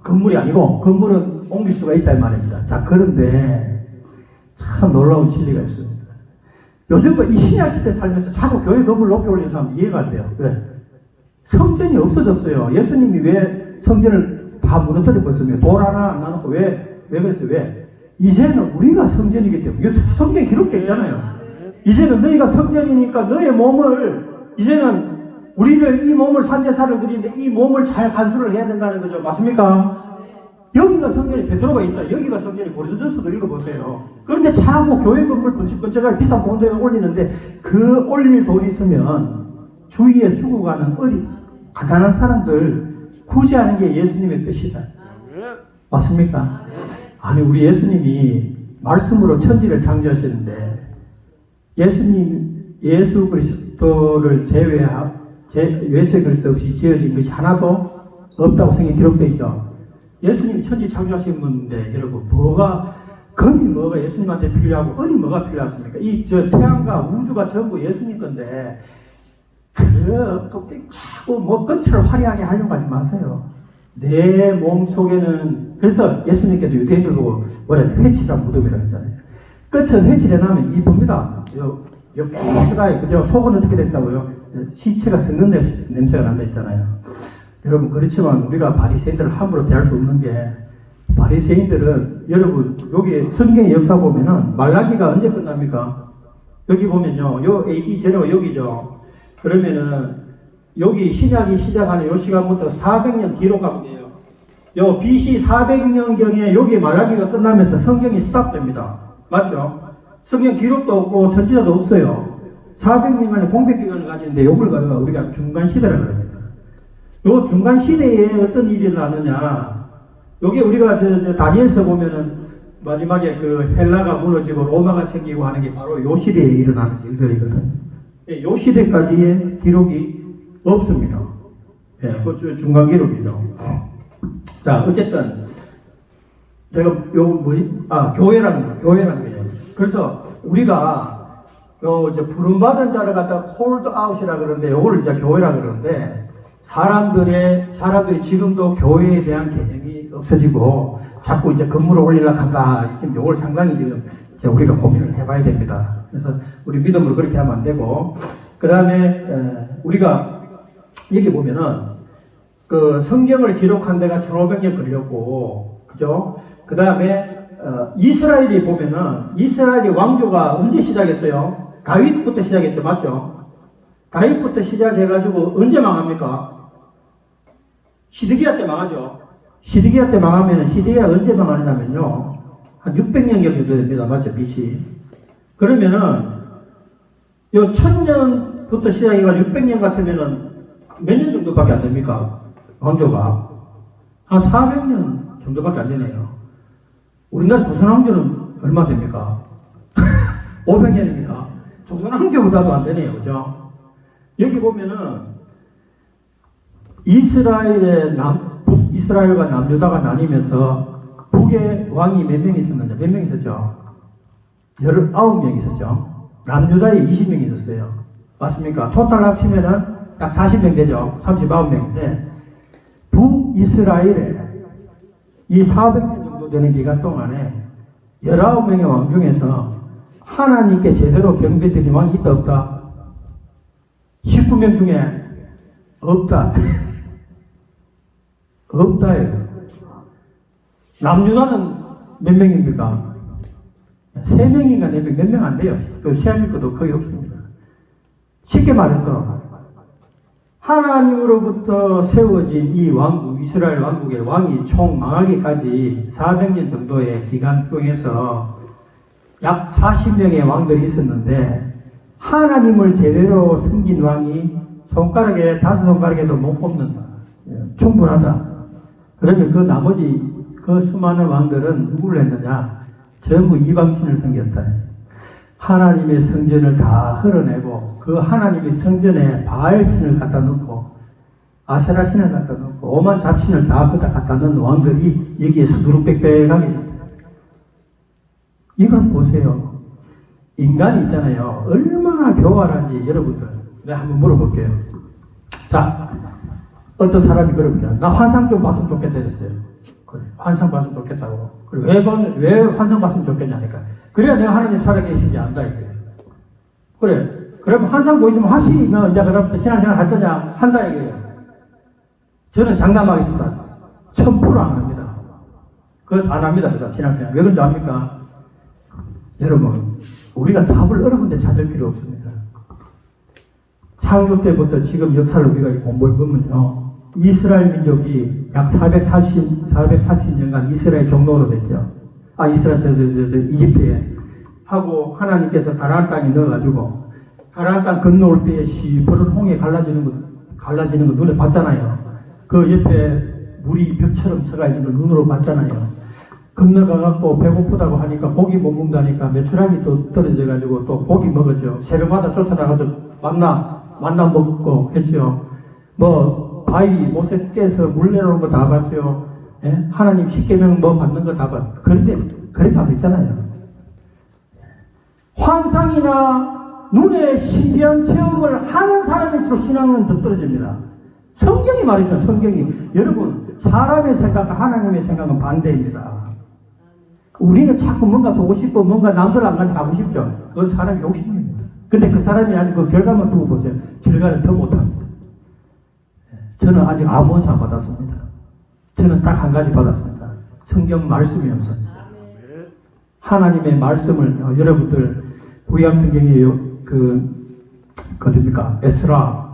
건물이 아니고, 건물은 옮길 수가 있다 이 말입니다. 자, 그런데 참 놀라운 진리가 있습니다. 요즘도 이 신약 시대 살면서 자꾸 교회 건물 높이 올리는 사람 이해가 안 돼요. 왜? 성전이 없어졌어요. 예수님이 왜 성전을 다 무너뜨려 버렸으며 돌 하나 안 나놓고 왜 그랬어요? 왜? 이제는 우리가 성전이기 때문에. 성경에 기록되어 있잖아요. 이제는 너희가 성전이니까 너의 몸을, 이제는 우리를 이 몸을 산제사를 드리는데 이 몸을 잘 간수를 해야 된다는 거죠. 맞습니까? 여기가 성전이 베드로가 있잖아요. 여기가 성전이 고린도전서도 읽어보세요. 그런데 자꾸 교회 건물 번쩍번쩍하게 비싼 돈들을 올리는데, 그 올릴 돈 있으면 주위에 죽어가는 가난한 사람들 구제하는 게 예수님의 뜻이다. 맞습니까? 아니, 우리 예수님이 말씀으로 천지를 창조하셨는데, 예수 그리스도를 외세 그리스도 없이 지어진 것이 하나도 없다고 성경에 기록되어 있죠. 예수님이 천지 창조하신 분인데, 여러분, 금이 뭐가 예수님한테 필요하고, 은이 뭐가 필요하십니까? 태양과 우주가 전부 예수님 건데, 자꾸 끝을 화려하게 하려고 하지 마세요. 내 몸 속에는, 그래서 예수님께서 유대인들 보고 회칠한 무덤이라고 했잖아요. 끝은 회칠해놓으면 이쁩니다. 깨끗하게, 그죠? 속은 어떻게 됐다고요? 시체가 썩는 냄새가 난다 했잖아요. 여러분, 그렇지만 우리가 바리새인들을 함부로 대할 수 없는 게, 바리새인들은, 여러분, 여기 성경의 역사 보면은 말라기가 언제 끝납니까? 여기 보면요, 요 AD 제로가 여기죠. 그러면은 여기 신약이 시작하는 요 시간부터 400년 뒤로 가면 돼요. 요 BC 400년경에 여기 말라기가 끝나면서 성경이 스탑됩니다. 맞죠? 성경 기록도 없고 선지자도 없어요. 400년 만에 공백기간을 가지는데 요걸 가지고 우리가 중간시대라고 합니다. 요 중간 시대에 어떤 일이 일어나느냐. 요게 우리가 다니엘서 보면은 마지막에 그 헬라가 무너지고 로마가 생기고 하는 게 바로 요 시대에 일어나는 일들이거든요. 요 시대까지의 기록이 없습니다. 예, 그 중간 기록이죠. 자, 어쨌든 제가 교회라는 거예요. 그래서 우리가 이제 부름받은 자를 갖다 콜드 아웃이라 그러는데 요걸 이제 교회라 그러는데 사람들이 지금도 교회에 대한 개념이 없어지고 자꾸 이제 건물을 올리려고 한다. 지금 요걸 상당히 지금 우리가 고민을 해봐야 됩니다. 그래서 우리 믿음으로 그렇게 하면 안 되고, 그 다음에 우리가 여기 보면은 그 성경을 기록한 데가 1500년 걸렸고, 그죠? 그 다음에 이스라엘이 보면은 이스라엘의 왕조가 언제 시작했어요? 다윗부터 시작했죠, 맞죠? 다윗부터 시작해가지고 언제 망합니까? 시드기야 때 망하죠. 시드기야 때 망하면 시드기야 언제 망하냐면요, 한 600년 정도 됩니다, 맞죠, BC. 그러면은 요 1000년부터 시작해가지고 600년 같으면은 몇 년 정도밖에 안 됩니까? 왕조가 한 400년 정도밖에 안 되네요. 우리나라 조선왕조는 얼마 됩니까? 500년입니다. 조선왕조보다도 안 되네요, 그죠? 여기 보면은 이스라엘과 남유다가 나뉘면서 북에 왕이 몇 명 있었는데 몇 명 있었죠? 19명 있었죠. 남유다에 20명 있었어요. 맞습니까? 토탈 합치면은 약 40명 되죠. 39명인데 북이스라엘에 이 400년 정도 되는 기간 동안에 19명의 왕 중에서 하나님께 제대로 경배드린 왕이 있다 없다? 19명 중에 없다. 없다예요. 남유다는 몇 명입니까? 3명인가 4명, 몇 명 안 돼요. 그 세할 것도 거의 없습니다. 쉽게 말해서 하나님으로부터 세워진 이 왕국, 이스라엘 왕국의 왕이 총 망하기까지 400년 정도의 기간 중에서 약 40명의 왕들이 있었는데 하나님을 제대로 섬긴 왕이 손가락에 5손가락에도 못 뽑는다. 충분하다. 그러면 그 나머지 그 수많은 왕들은 누구를 했느냐? 전부 이방신을 섬겼다. 하나님의 성전을 다 흘어내고 그 하나님의 성전에 바알신을 갖다 놓고 아세라신을 갖다 놓고 오만 잡신을 다 거기다 갖다 놓은 왕들이 여기에서 누룩빽빽하게 됩니다. 이건 보세요. 인간이 있잖아요. 얼마나 교활한지 여러분들 내가 한번 물어볼게요. 자, 어떤 사람이 그럽니다. 나 환상 좀 봤으면 좋겠다 했어요. 그래, 환상 봤으면 좋겠다고. 그래, 왜 환상 봤으면 좋겠냐니까. 그래야 내가 하나님 살아계신지 안다 이거예요. 그래, 그러면 환상 보이지만 확실히 너 이제 그럼부터 신앙생활 할 거냐 한다 이거예요. 저는 장담하겠습니다. 1000% 안 합니다. 그것 안 합니다. 그래서 신앙생활. 왜 그런지 압니까? 여러분, 우리가 답을 어느 군데 찾을 필요 없습니다. 창조 때부터 지금 역사를 우리가 공부해 보면요, 이스라엘 민족이 약 440년간 이스라엘 종로로 됐죠. 이집트에 하고 하나님께서 가나안 땅에 넣어가지고 가나안 땅 건너올 때에 시퍼런 홍해 갈라지는 거 눈에 봤잖아요. 그 옆에 물이 벽처럼 서가 있는 걸 눈으로 봤잖아요. 건너가갖고 배고프다고 하니까 고기 못 먹다니까 메추라기 또 떨어져가지고 또 고기 먹었죠. 새벽마다 쫓아나가서 만나 먹고 했죠. 바위 못에 깨서 물 내려오는 거 다 봤죠. 예? 하나님 십계명 받는 거 다 봤죠. 그런데 그렇게 안 했잖아요. 환상이나 눈에 신비한 체험을 하는 사람일수록 신앙은 더 떨어집니다. 성경이 말이죠. 성경이. 여러분, 사람의 생각과 하나님의 생각은 반대입니다. 우리는 자꾸 뭔가 보고 싶고 뭔가 남들 안 가고 싶죠. 그건 사람의 욕심입니다. 근데 그 사람이 아직 그 결과만 두고 보세요. 결과는 더 못합니다. 저는 아직 아무것도 받았습니다. 저는 딱 한 가지 받았습니다. 성경 말씀이었습니다. 하나님의 말씀을 여러분들 구약 성경에 어딥니까? 에스라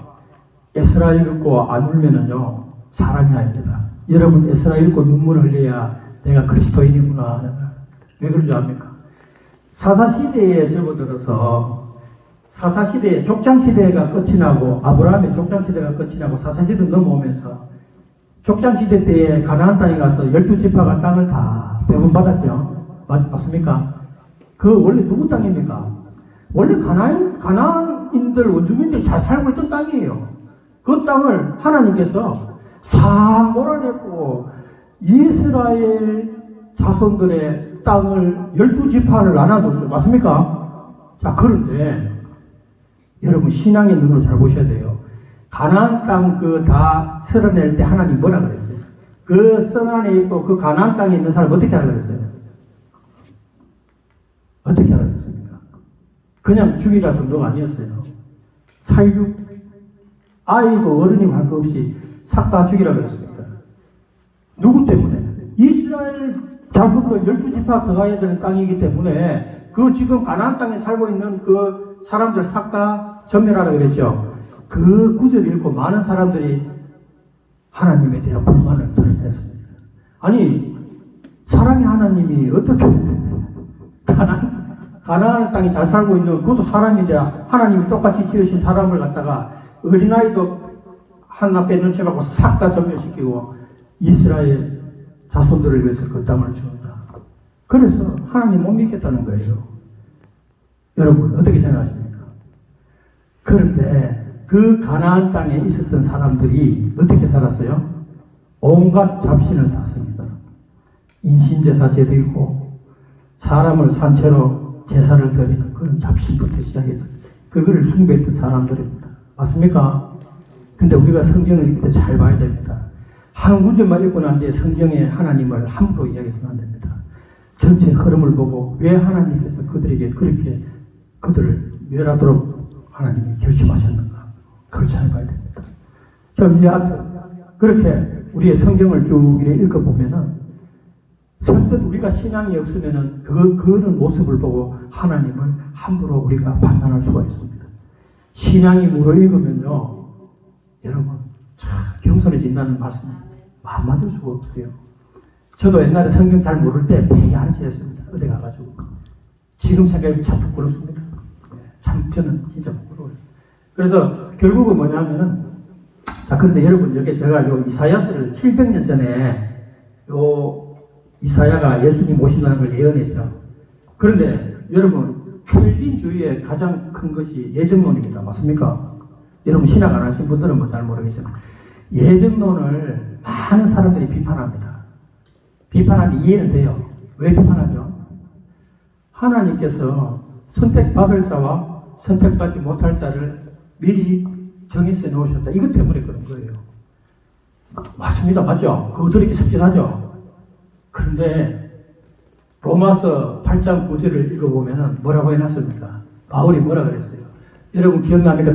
읽고 안 울면은요 사람이 아닙니다. 여러분 에스라 읽고 눈물을 흘려야 내가 그리스도인이구나. 왜 그런지 압니까? 사사시대에 접어들어서 사사시대, 족장시대가 끝이 나고 아브라함의 족장시대가 끝이 나고 사사시대 넘어오면서 족장시대 때에 가나안 땅에 가서 12지파가 땅을 다 배분받았죠. 맞습니까? 그 원래 누구 땅입니까? 원래 가나안인들, 원주민들이 잘 살고 있던 땅이에요. 그 땅을 하나님께서 싹 몰아내고 이스라엘 자손들의 땅을 12지파를 나눠줬죠. 맞습니까? 자, 그런데 여러분 신앙의 눈으로 잘 보셔야 돼요. 가나안 땅 그 다 쓸어낼 때 하나님 뭐라 그랬어요? 그 성 안에 있고 그 가나안 땅에 있는 사람 어떻게 하라 그랬어요? 어떻게 하라 그랬습니까? 그냥 죽이라 정도가 아니었어요. 살육, 아이고 어른이 할 거 없이 싹 다 죽이라 그랬습니다. 누구 때문에? 이스라엘 자손들 12지파 들어가야 되는 땅이기 때문에 그 지금 가나안 땅에 살고 있는 그 사람들 싹 다 전멸하라 그랬죠. 그 구절 읽고 많은 사람들이 하나님에 대한 불만을 드러냈습니다. 아니 사랑의 하나님이 어떻게 가나안 땅에 잘 살고 있는 그것도 사람인데 하나님이 똑같이 지으신 사람을 갖다가 어린아이도 하나 빼는 채 갖고 싹 다 전멸시키고 이스라엘 자손들을 위해서 그 땅을 주었다. 그래서 하나님 못 믿겠다는 거예요. 여러분 어떻게 생각하십니까? 그런데 그 가나안 땅에 있었던 사람들이 어떻게 살았어요? 온갖 잡신을 다 섬기더라. 인신제사 제도이고 사람을 산채로 제사를 드리는 그런 잡신부터 시작해서 그거를 숭배했던 사람들입니다. 맞습니까? 근데 우리가 성경을 읽을 때 잘 봐야 됩니다. 한 구절만 읽고 난 뒤에 성경의 하나님을 함부로 이야기해서는 안 됩니다. 전체 흐름을 보고 왜 하나님께서 그들에게 그렇게 그들을 멸하도록 하나님이 결심하셨는가. 그걸 잘 봐야 됩니다. 자, 이제 그렇게 우리의 성경을 쭉 읽어보면은 선뜻 우리가 신앙이 없으면은 그런 모습을 보고 하나님을 함부로 우리가 판단할 수가 있습니다. 신앙이 무르익으면요, 여러분, 참 겸손해진다는 말씀 마음 맞을 수가 없어요. 저도 옛날에 성경 잘 모를 때 되게 안쓰했습니다. 어디 가가지고. 지금 생각하면 참 부끄럽습니다. 참 저는 진짜 부끄러워요. 그래서 결국은 뭐냐면은, 자, 그런데 여러분, 여기 제가 요 이사야서를 700년 전에 요 이사야가 예수님 오신다는 걸 예언했죠. 그런데 여러분, 켈빈주의의 가장 큰 것이 예정론입니다. 맞습니까? 여러분, 신학 안 하신 분들은 뭐 잘 모르겠지만, 예정론을 많은 사람들이 비판합니다. 비판하는데 이해는 돼요. 왜 비판하죠? 하나님께서 선택받을 자와 선택받지 못할 자를 미리 정해서 놓으셨다. 이것 때문에 그런 거예요. 맞습니다. 맞죠? 그들에게 섭진하죠. 그런데 로마서 8장 9절을 읽어보면 뭐라고 해놨습니까? 바울이 뭐라 그랬어요? 여러분 기억납니까?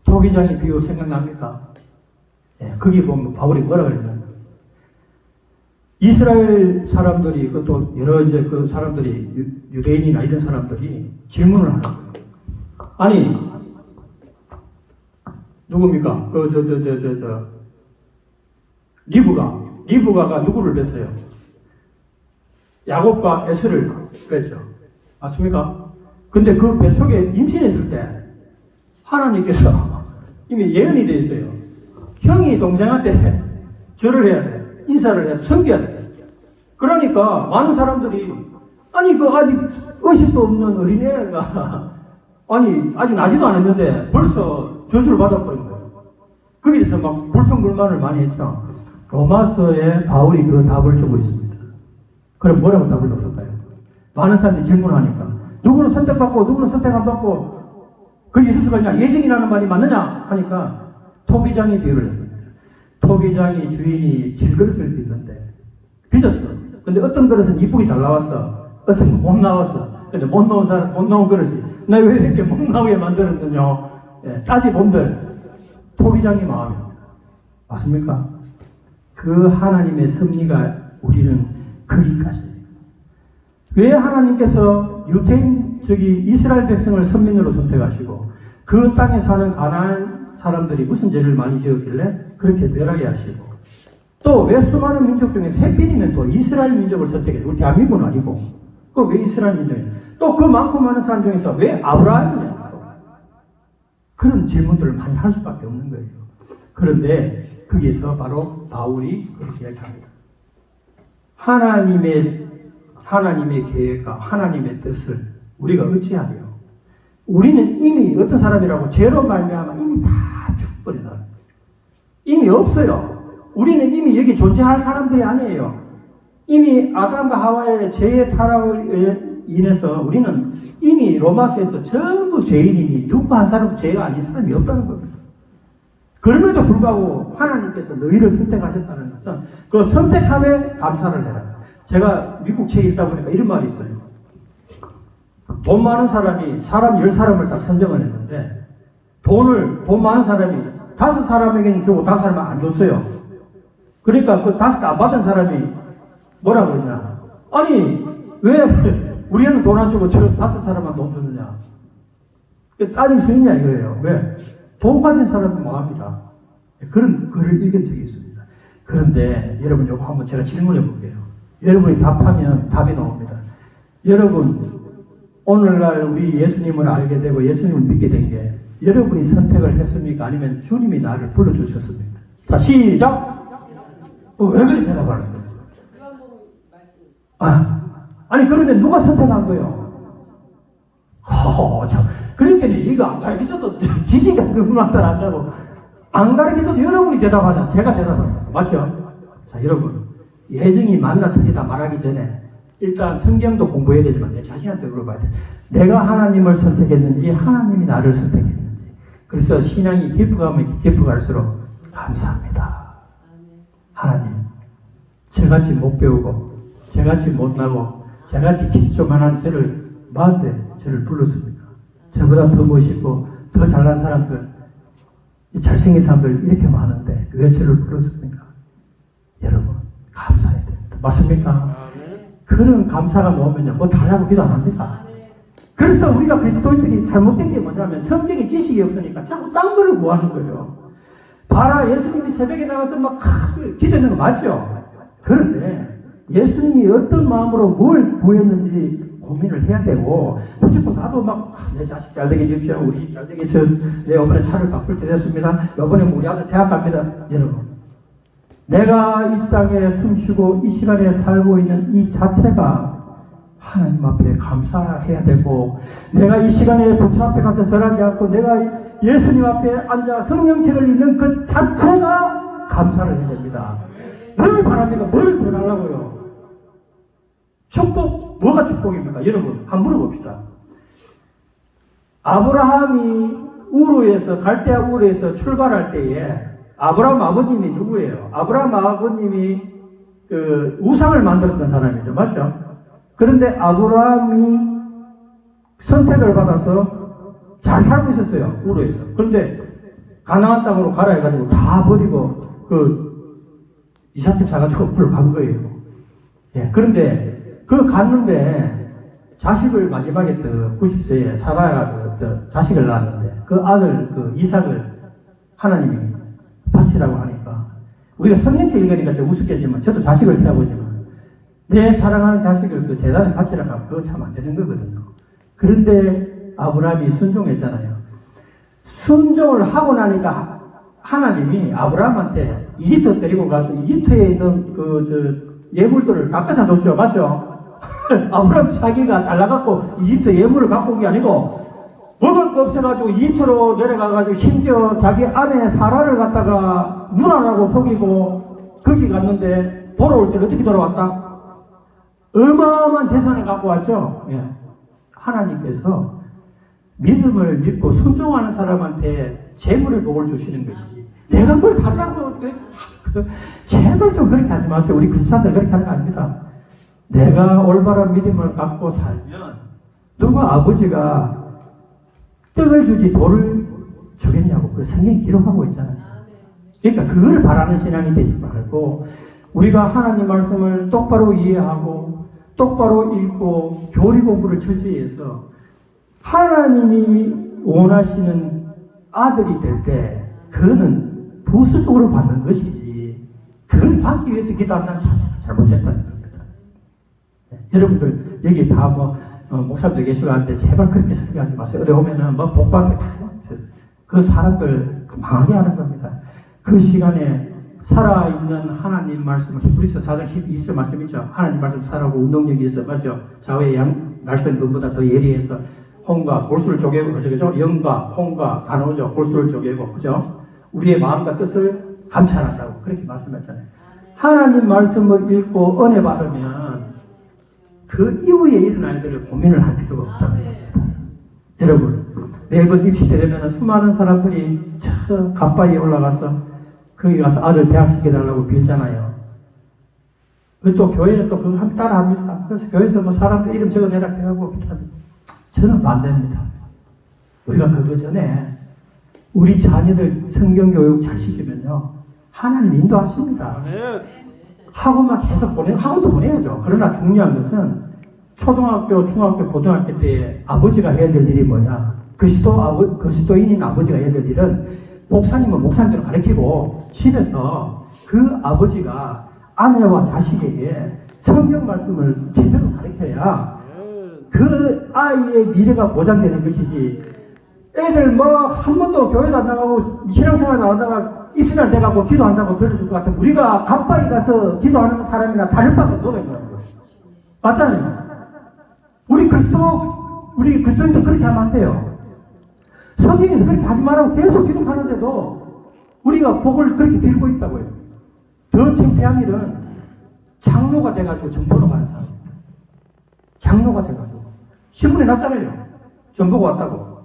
토기장의 비유 생각납니까? 네, 거기 보면 바울이 뭐라 그랬냐면 이스라엘 사람들이 또 여러 이제 그 사람들이 유대인이나 이런 사람들이 질문을 하는 거예요. 아니 누굽니까? 리브가가 누구를 뺐어요? 야곱과 에스를 뺐죠. 맞습니까? 근데 그 뱃속에 임신했을 때 하나님께서 이미 예언이 되어 있어요. 형이 동생한테 절을 해야 돼. 인사를 해야 돼. 섬겨야 돼. 그러니까 많은 사람들이 아니 그 아직 의식도 없는 어린애가 아니 아직 나지도 않았는데 벌써 저주를 받아버린 거예요. 거기에 대해서 막 불평불만을 많이 했죠. 로마서에 바울이 그 답을 주고 있습니다. 그럼 뭐라고 답을 줬을까요? 많은 사람들이 질문하니까 누구는 선택받고 누구는 선택 안 받고 그게 있을 수가 있냐? 예정이라는 말이 맞느냐? 하니까 토기장이 비유를 했습니다. 토기장이 주인이 질그릇을 빚는데 빚었어. 근데 어떤 그릇은 이쁘게 잘 나왔어. 어떤 건 못 나왔어. 근데 못 나온 그릇이 나 왜 이렇게 못 나오게 만들었느냐? 예, 따지본들 토기장이 마음입니다. 맞습니까? 그 하나님의 섭리가 우리는 거기까지. 왜 하나님께서 이스라엘 백성을 선민으로 선택하시고 그 땅에 사는 가나안 사람들이 무슨 죄를 많이 지었길래 그렇게 멸하게 하시고 또 왜 수많은 민족 중에 셋빈이면 또 이스라엘 민족을 선택해요. 우리 대한민국은 아니고 그 왜 이스라엘 민족이에요? 또 그 많고 많은 사람 중에서 왜 아브라함이냐? 그런 질문들을 많이 할 수밖에 없는 거예요. 그런데 거기서 바로 바울이 그렇게 이야기합니다. 하나님의 계획과 하나님의 뜻을 우리가 어찌하리요? 우리는 이미 어떤 사람이라고 죄로 말미암아 이미 다 죽어버린 사람. 이미 없어요. 우리는 이미 여기 존재할 사람들이 아니에요. 이미 아담과 하와의 죄의 타락을 인해서 우리는 이미 로마서에서 전부 죄인이니 누구 한 사람도 죄가 아닌 사람이 없다는 겁니다. 그럼에도 불구하고 하나님께서 너희를 선택하셨다는 것은 그 선택함에 감사를 해라. 제가 미국 책에 읽다 보니까 이런 말이 있어요. 돈 많은 사람이 사람 10사람을 딱 선정을 했는데 돈 많은 사람이 5사람에게는 주고 5사람은 안 줬어요. 그러니까 그 5개 안 받은 사람이 뭐라고 그랬냐? 아니 왜 우리는 돈 안 주고 저 5사람만 돈 주느냐? 따질 수 있냐 이거예요. 왜? 돈 가진 사람은 뭐합니다. 그런 글을 읽은 적이 있습니다. 그런데 여러분 요거 한번 제가 질문해 볼게요. 여러분이 답하면 답이 나옵니다. 여러분 오늘날 우리 예수님을 알게 되고 예수님을 믿게 된 게 여러분이 선택을 했습니까? 아니면 주님이 나를 불러주셨습니까? 자 시작! 왜 그렇게 대답하는 거예요? 아니 그러면 누가 선택한 거예요? 참. 그러니까 이거 안 가르쳐줘도 기지가 그만들 한다고 안 가르쳐줘도 여러분이 대답하자. 제가 대답합니다. 맞죠? 자 여러분 예정이 맞나 틀리다 말하기 전에 일단 성경도 공부해야 되지만 내 자신한테 물어봐야 돼. 내가 하나님을 선택했는지 하나님이 나를 선택했는지. 그래서 신앙이 깊어가면 깊어갈수록 감사합니다. 하나님 저같이 못 배우고 저같이 못나고 저같이 기초만한 저를 마음에 저를 불렀습니다. 저보다 더 멋있고 더 잘난 사람들 잘생긴 사람들 이렇게 많은데 왜 저를 불렀습니까? 여러분 감사해야 됩니다. 맞습니까? 그런 감사가 나오면요 뭐 달라고 기도 안 합니다. 그래서 우리가 그리스도인들이 잘못된 게 뭐냐면 성경에 지식이 없으니까 자꾸 딴 거를 구하는 거예요. 봐라 예수님이 새벽에 나가서 막 기도하는 거 맞죠? 그런데 예수님이 어떤 마음으로 뭘 구했는지 고민을 해야 되고 무조건 나도 막 내 자식 잘 되게 해주십시오. 우리 집 잘 되게 해주십시오. 내 이번에 차를 바꿀 때 됐습니다. 이번에 우리 아들 대학 갑니다. 여러분 내가 이 땅에 숨쉬고 이 시간에 살고 있는 이 자체가 하나님 앞에 감사해야 되고 내가 이 시간에 부처 앞에 가서 절하지 않고 내가 예수님 앞에 앉아 성경책을 읽는 그 자체가 감사를 해야 됩니다. 뭘 바랍니까? 뭘 더 달라고요? 축복, 뭐가 축복입니까? 여러분 한번 물어봅시다. 아브라함이 우르에서 갈대아 우르에서 출발할 때에 아브라함 아버님이 누구예요? 아브라함 아버님이 그 우상을 만들었던 사람이죠. 맞죠? 그런데 아브라함이 선택을 받아서 잘 살고 있었어요. 우르에서. 그런데 가나안 땅으로 가라 해가지고 다 버리고 그 이삿짐 사가지고 불 간 거예요. 예. 그런데 그 갔는데 자식을 마지막에 또 90세에 사라가 자식을 낳았는데 그 아들 그 이삭을 하나님이 바치라고 하니까 우리가 성경책 읽으니까 좀 우습겠지만 저도 자식을 키워보지만 내 사랑하는 자식을 그 재단에 바치라고 하면 그거 참 안 되는 거거든요. 그런데 아브라함이 순종했잖아요. 순종을 하고 나니까 하나님이 아브라함한테 이집트 데리고 가서 이집트에 있는 예물들을 다 뺏어줬죠. 맞죠? 아브라함 자기가 잘 나갔고 이집트 예물을 갖고 온 게 아니고 먹을 거 없어가지고 이집트로 내려가가지고 심지어 자기 아내 사라를 갖다가 누나라고 속이고 거기 갔는데 돌아올 때 어떻게 돌아왔다? 어마어마한 재산을 갖고 왔죠. 예. 하나님께서 믿음을 믿고 순종하는 사람한테 재물을 복을 주시는 것이지 내가 뭘 달라고 제발 좀 그렇게 하지 마세요. 우리 크리스찬들 그렇게 하는 거 아닙니다. 내가 올바른 믿음을 갖고 살면 누가 아버지가 떡을 주지 돌을 주겠냐고 그 성경이 기록하고 있잖아요. 그러니까 그걸 바라는 신앙이 되지 말고 우리가 하나님 말씀을 똑바로 이해하고 똑바로 읽고 교리 공부를 철저히 해서 하나님이 원하시는 아들이 될 때 그거는 부수적으로 받는 것이지 그걸 받기 위해서 기도한다는 자체가 잘못됐다는 겁니다. 네. 여러분들 여기 다 뭐 목사님도 계시고 하는데 제발 그렇게 설교하지 마세요. 어려우면은 뭐 복받게 그 사람들 망하게 하는 겁니다. 그 시간에 살아있는 하나님 말씀을 히브리서 4장 12절 말씀 있죠. 하나님 말씀 살아고 운동력이 있어. 맞죠? 좌우의 양 날선 눈보다 더 예리해서 홍과 골수를 쪼개고 그죠? 영과 홍과 단호죠. 골수를 쪼개고 그죠? 우리의 마음과 뜻을 감찰한다고 그렇게 말씀했잖아요. 하나님 말씀을 읽고 은혜 받으면 그 이후에 일어날 일들을 고민을 할 필요가 없다는 겁니다. 여러분 매번 입시 때 되면 수많은 사람들이 저 갑바위에 올라가서 거기 가서 아들 대학 시켜달라고 빌잖아요. 또 교회는 또 그거 따라 합니다. 그래서 교회에서 뭐 사람들 이름 적어내라 해가지고 저는 반대입니다. 우리가 그거 전에 우리 자녀들 성경 교육 잘 시키면요. 하나님 인도하십니다. 학원만 계속 학원도 보내야죠. 그러나 중요한 것은 초등학교, 중학교, 고등학교 때 아버지가 해야 될 일이 뭐냐. 그리스도인인 아버지가 해야 될 일은 목사님은 목사님대로 가르치고 집에서 그 아버지가 아내와 자식에게 성경 말씀을 제대로 가르쳐야 그 아이의 미래가 보장되는 것이지. 애들 뭐 한 번도 교회도 안 나가고 신앙생활 안 하다가 입시날 돼가고 기도한다고 들어줄 것 같으면 우리가 갑바위 가서 기도하는 사람이나 다를 바가 뭐가 있냐는 거예요. 맞잖아요. 우리 그리스도인들 그렇게 하면 안 돼요. 성경에서 그렇게 하지 말라고 계속 기록하는데도 우리가 복을 그렇게 빌고 있다고요. 더 창피한 일은 장로가 돼가지고 전보러 가는 사람입니다. 장로가 돼가지고 신문에 났잖아요. 전보고 왔다고.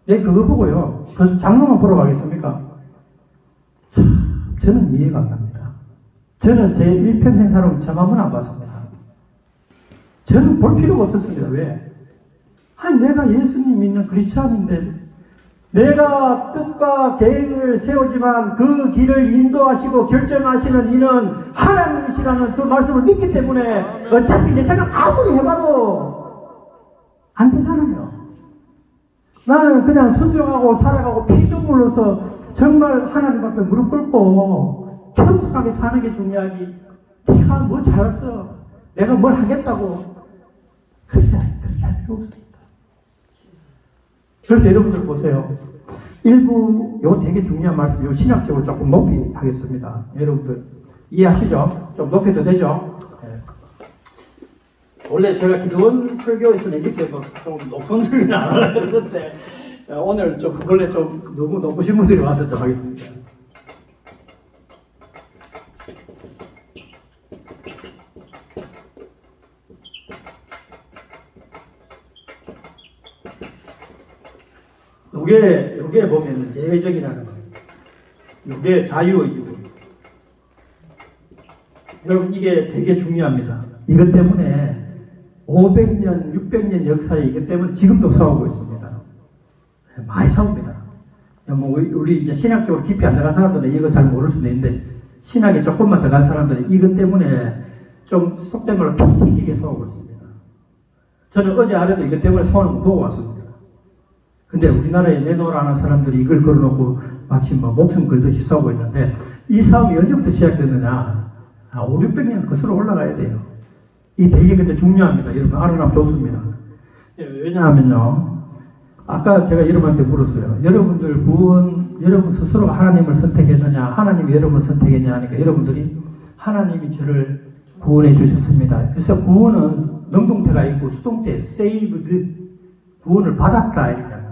네, 그걸 보고요. 그래서 장로만 보러 가겠습니까? 참, 저는 이해가 안 갑니다. 저는 제 일평생 살아온 저 한번 안 봤습니다. 저는 볼 필요가 없었습니다. 왜? 아니, 내가 예수님 믿는 크리스찬인데 내가 뜻과 계획을 세우지만 그 길을 인도하시고 결정하시는 이는 하나님이시라는 그 말씀을 믿기 때문에 어차피 내 생각 아무리 해봐도 안 되잖아요. 나는 그냥 순종하고 살아가고 피눈물로서 정말 하나님 앞에 무릎 꿇고 겸손하게 사는 게 중요하지. 내가 뭐 잘했어. 내가 뭘 하겠다고. 그렇게 할 필요 없습니다. 그래서 여러분들 보세요. 일부 요 되게 중요한 말씀, 요 신학적으로 조금 높이 하겠습니다. 여러분들 이해하시죠? 좀 높여도 되죠? 네. 원래 제가 기도원 설교에서는 이렇게 뭐 좀 높은 설교는 안 하려고 그러는데 오늘 좀 원래 좀 너무 높으신 분들이 와서 좀 하겠습니다. 요게 보면은 예정이라는 거예요. 요게 자유의지고. 여러분, 이게 되게 중요합니다. 이것 때문에 500년, 600년 역사에 이것 때문에 지금도 싸우고 있습니다. 많이 싸웁니다. 뭐, 우리 이제 신학적으로 깊이 안 들어간 사람들은 이거 잘 모를 수도 있는데, 신학에 조금만 들어간 사람들은 이것 때문에 좀 속된 걸로 툭 튀기게 싸우고 있습니다. 저는 어제 아래도 이것 때문에 소원을 보고 왔습니다. 근데 우리나라에 내놓으라는 사람들이 이걸 걸어놓고 마치 뭐 목숨 걸듯이 싸우고 있는데 이 싸움이 언제부터 시작됐느냐? 5, 600년 거슬러 올라가야 돼요. 이 되게 근데 중요합니다. 여러분 알아가면 좋습니다. 왜냐하면요. 아까 제가 여러분한테 물었어요. 여러분들 여러분 스스로 하나님을 선택했느냐? 하나님이 여러분을 선택했냐 하니까 여러분들이 하나님이 저를 구원해 주셨습니다. 그래서 구원은 능동태가 있고 수동태 saved 구원을 받았다 이렇게 하는 거예요.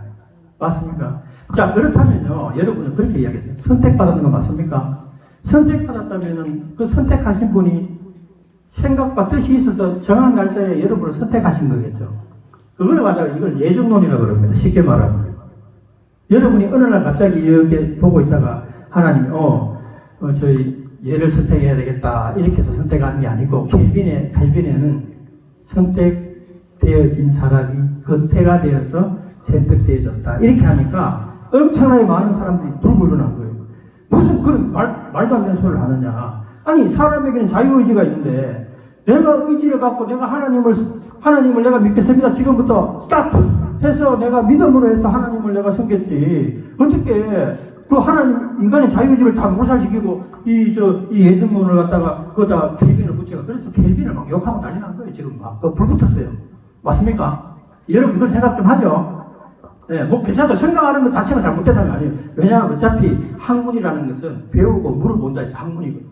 맞습니까? 자, 그렇다면요, 여러분은 그렇게 이야기해요. 선택받았는 거 맞습니까? 선택받았다면은 그 선택하신 분이 생각과 뜻이 있어서 정한 날짜에 여러분을 선택하신 거겠죠. 그걸 가지고 이걸 예정론이라고 그럽니다. 쉽게 말하면. 여러분이 어느 날 갑자기 이렇게 보고 있다가 하나님이 저희 얘를 선택해야 되겠다 이렇게 해서 선택하는 게 아니고 칼빈에는 선택되어진 사람이 겉태가 되어서 선택되어졌다 이렇게 하니까 엄청나게 많은 사람들이 들고 일어난 거예요. 무슨 그런 말도 안 되는 소리를 하느냐. 아니 사람에게는 자유의지가 있는데 내가 의지를 갖고 내가 하나님을 내가 믿겠습니다. 지금부터 스타트 해서 내가 믿음으로 해서 하나님을 내가 섬겼지. 어떻게 그 하나님 인간의 자유의지를 다 몰살시키고 이 예수문을 갖다가 거기다 켈빈을 붙여가 그래서 켈빈을 막 욕하고 난리 난 거예요. 지금 막 불 붙었어요. 맞습니까? 여러분들 생각 좀 하죠? 예, 뭐 괜찮다. 생각하는 것 자체가 잘못되는 게 아니에요. 왜냐하면 어차피 학문이라는 것은 배우고 물어본다 해서 학문이거든요.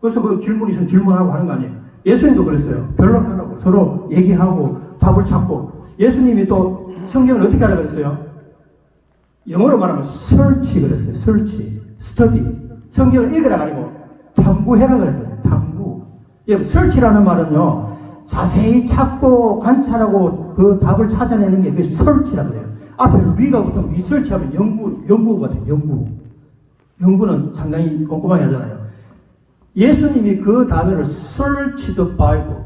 그래서 그 질문 있으면 질문하고 하는 거 아니에요. 예수님도 그랬어요. 변론하라고 서로 얘기하고 답을 찾고. 예수님이 또 성경을 어떻게 하라 그랬어요? 영어로 말하면 search 그랬어요. search, study. 성경을 읽으라 아니고 탐구해라 그랬어요. 탐구. 여러분, search라는 말은요, 자세히 찾고 관찰하고 그 답을 찾아내는 게 그 search라고 그래요. 앞에 위가 붙으면 research하면 연구가 돼요. 연구는 상당히 꼼꼼하게 하잖아요. 예수님이 그 단어를 search the Bible,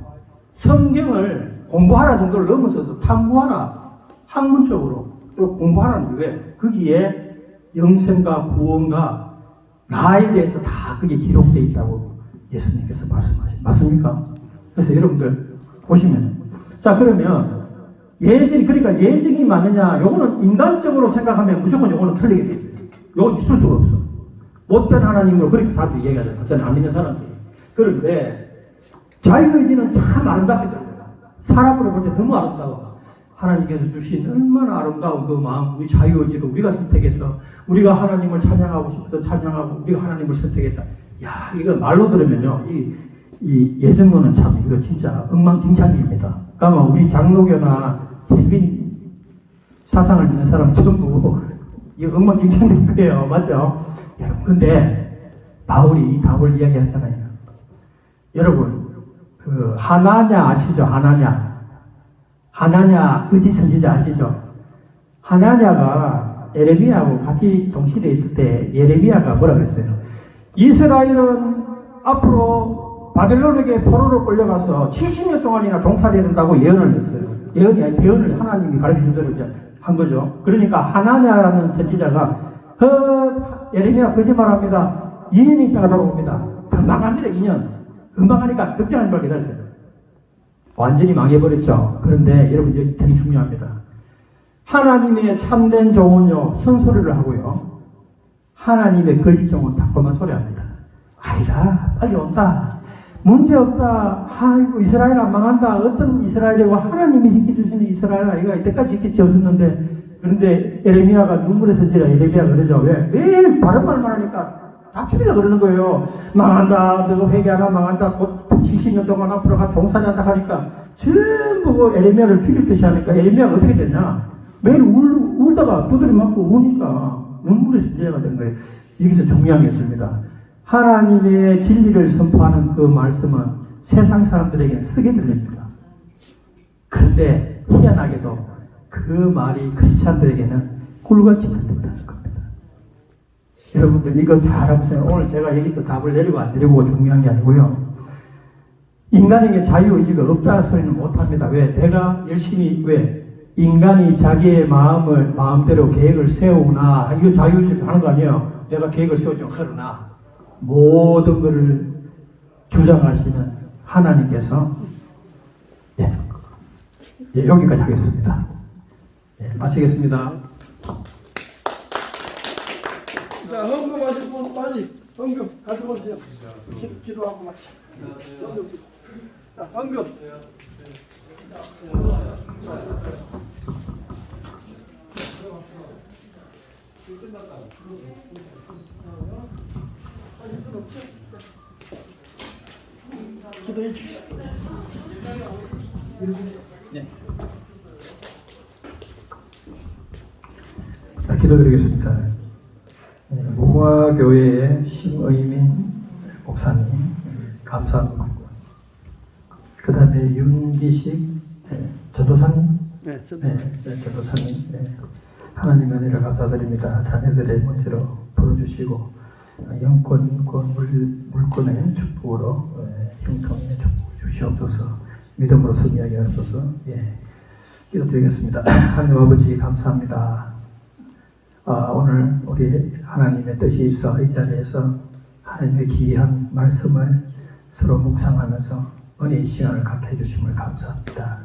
성경을 공부하라 정도를 넘어서서 탐구하라, 학문적으로 공부하라는 게 거기에 영생과 구원과 나에 대해서 다 그게 기록되어 있다고 예수님께서 말씀하시죠. 맞습니까? 그래서 여러분들 보시면, 자, 그러면 그러니까 예증이 맞느냐? 요거는 인간적으로 생각하면 무조건 요거는 틀리게 돼 있어요. 요건 있을 수가 없어. 못된 하나님으로 그렇게 사람들이 얘기하잖아요. 저는 안 믿는 사람들이. 그런데 자유의지는 참 아름답게 들려요. 사람으로 볼 때 너무 아름다워. 하나님께서 주신 얼마나 아름다운 그 마음, 우리 자유의지로 우리가 선택해서 우리가 하나님을 찬양하고 싶어서 찬양하고 우리가 하나님을 선택했다. 야, 이거 말로 들으면요, 이 예정론은 참 이거 진짜 엉망진창입니다. 그러니까 우리 장로교나 켈빈 사상을 믿는 사람 전부 이거 엉망진창인 거예요. 맞죠? 여러분, 근데 바울이 이 답을 이야기하잖아요. 여러분, 그 하나냐 아시죠? 하나냐 거짓 선지자 아시죠? 하나냐가 예레미야하고 같이 동시대에 있을 때 예레미야가 뭐라 그랬어요? 이스라엘은 앞으로 바벨론에게 포로로 끌려가서 70년 동안이나 종살이해야 된다고 예언을 했어요. 예언이 아니라 대언을 하나님이 가르쳐준 대로 이제 한 거죠. 그러니까 하나냐라는 선지자가 예레미야 거짓말합니다. 2년이 있다가 돌아옵니다. 금방 갑니다. 2년. 금방 하니까 걱정하지 말고 기다리세요. 완전히 망해버렸죠. 그런데 여러분 여기 되게 중요합니다. 하나님의 참된 종은요, 선소리를 하고요, 하나님의 거짓 종은 달콤한 소리 합니다. 아이다, 빨리 온다, 문제없다, 아이고 이스라엘 안 망한다, 어떤 이스라엘이고 하나님이 지켜주시는 이스라엘 아이가 이때까지 지켜줬었는데. 그런데 예레미야가 눈물의 선지라 예레미야가 그러죠. 왜? 매일 바른 말만 하니까 다 추리가 돌리는 거예요. 망한다, 너가 회개하나 망한다, 곧 70년 동안 앞으로 종살이한다 하니까 전부 그 예레미야를 죽일 듯이 하니까 예레미야가 어떻게 됐냐? 매일 울다가 두드려 맞고 우니까 눈물의 선지자가 된 거예요. 여기서 중요한 게 있습니다. 하나님의 진리를 선포하는 그 말씀은 세상 사람들에게는 쓰게 들립니다. 그런데 희한하게도 그 말이 크리스찬들에게는 꿀같이 들린다는 겁니다. 여러분들 이거 잘 보세요. 오늘 제가 여기서 답을 내리고 안 내리고 중요한 게 아니고요. 인간에게 자유의지가 없다는 소리는 못합니다. 왜? 내가 열심히, 왜? 인간이 자기의 마음대로 계획을 세우나, 이거 자유의지로 하는 거 아니에요. 내가 계획을 세우죠. 그러나 모든 것을 주장하시는 하나님께서, 여기까지 하겠습니다. 마치겠습니다. 자, 헌금하실 분 빨리 헌금 가져오세요. 기도하고 마치죠. 자, 헌금. 기도해 주시죠. 네. 자, 기도드리겠습니다. 무화교회의 심의민 목사님 감사합니다. 그 다음에 윤기식 전도사님, 전도사님, 하나님 은혜를 감사드립니다. 자녀들의 문제로 풀어주시고 영권, 인권, 물권의 축복으로 형통의 축복 주시옵소서. 믿음으로 승리하게 하소서. 기도드리겠습니다. 하나님 아버지 감사합니다. 오늘 우리 하나님의 뜻이 있어 이 자리에서 하나님의 귀한 말씀을 서로 묵상하면서 은혜의 시간을 갖게 해주심을 감사합니다.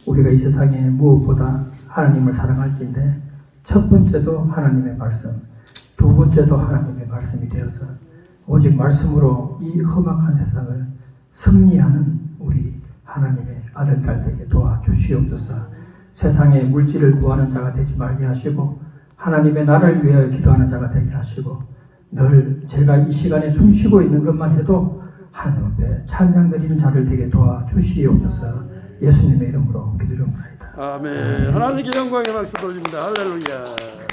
우리가 이 세상에 무엇보다 하나님을 사랑할지인데 첫 번째도 하나님의 말씀, 두 번째도 하나님의 말씀이 되어서 오직 말씀으로 이 험악한 세상을 승리하는 우리 하나님의 아들, 딸 되게 도와주시옵소서. 세상의 물질을 구하는 자가 되지 말게 하시고 하나님의 나라를 위하여 기도하는 자가 되게 하시고 늘 제가 이 시간에 숨 쉬고 있는 것만 해도 하나님 앞에 찬양 드리는 자를 되게 도와주시옵소서. 예수님의 이름으로 기도드립니다. 아멘. 하나님께 영광의 박수 돌립니다. 할렐루야.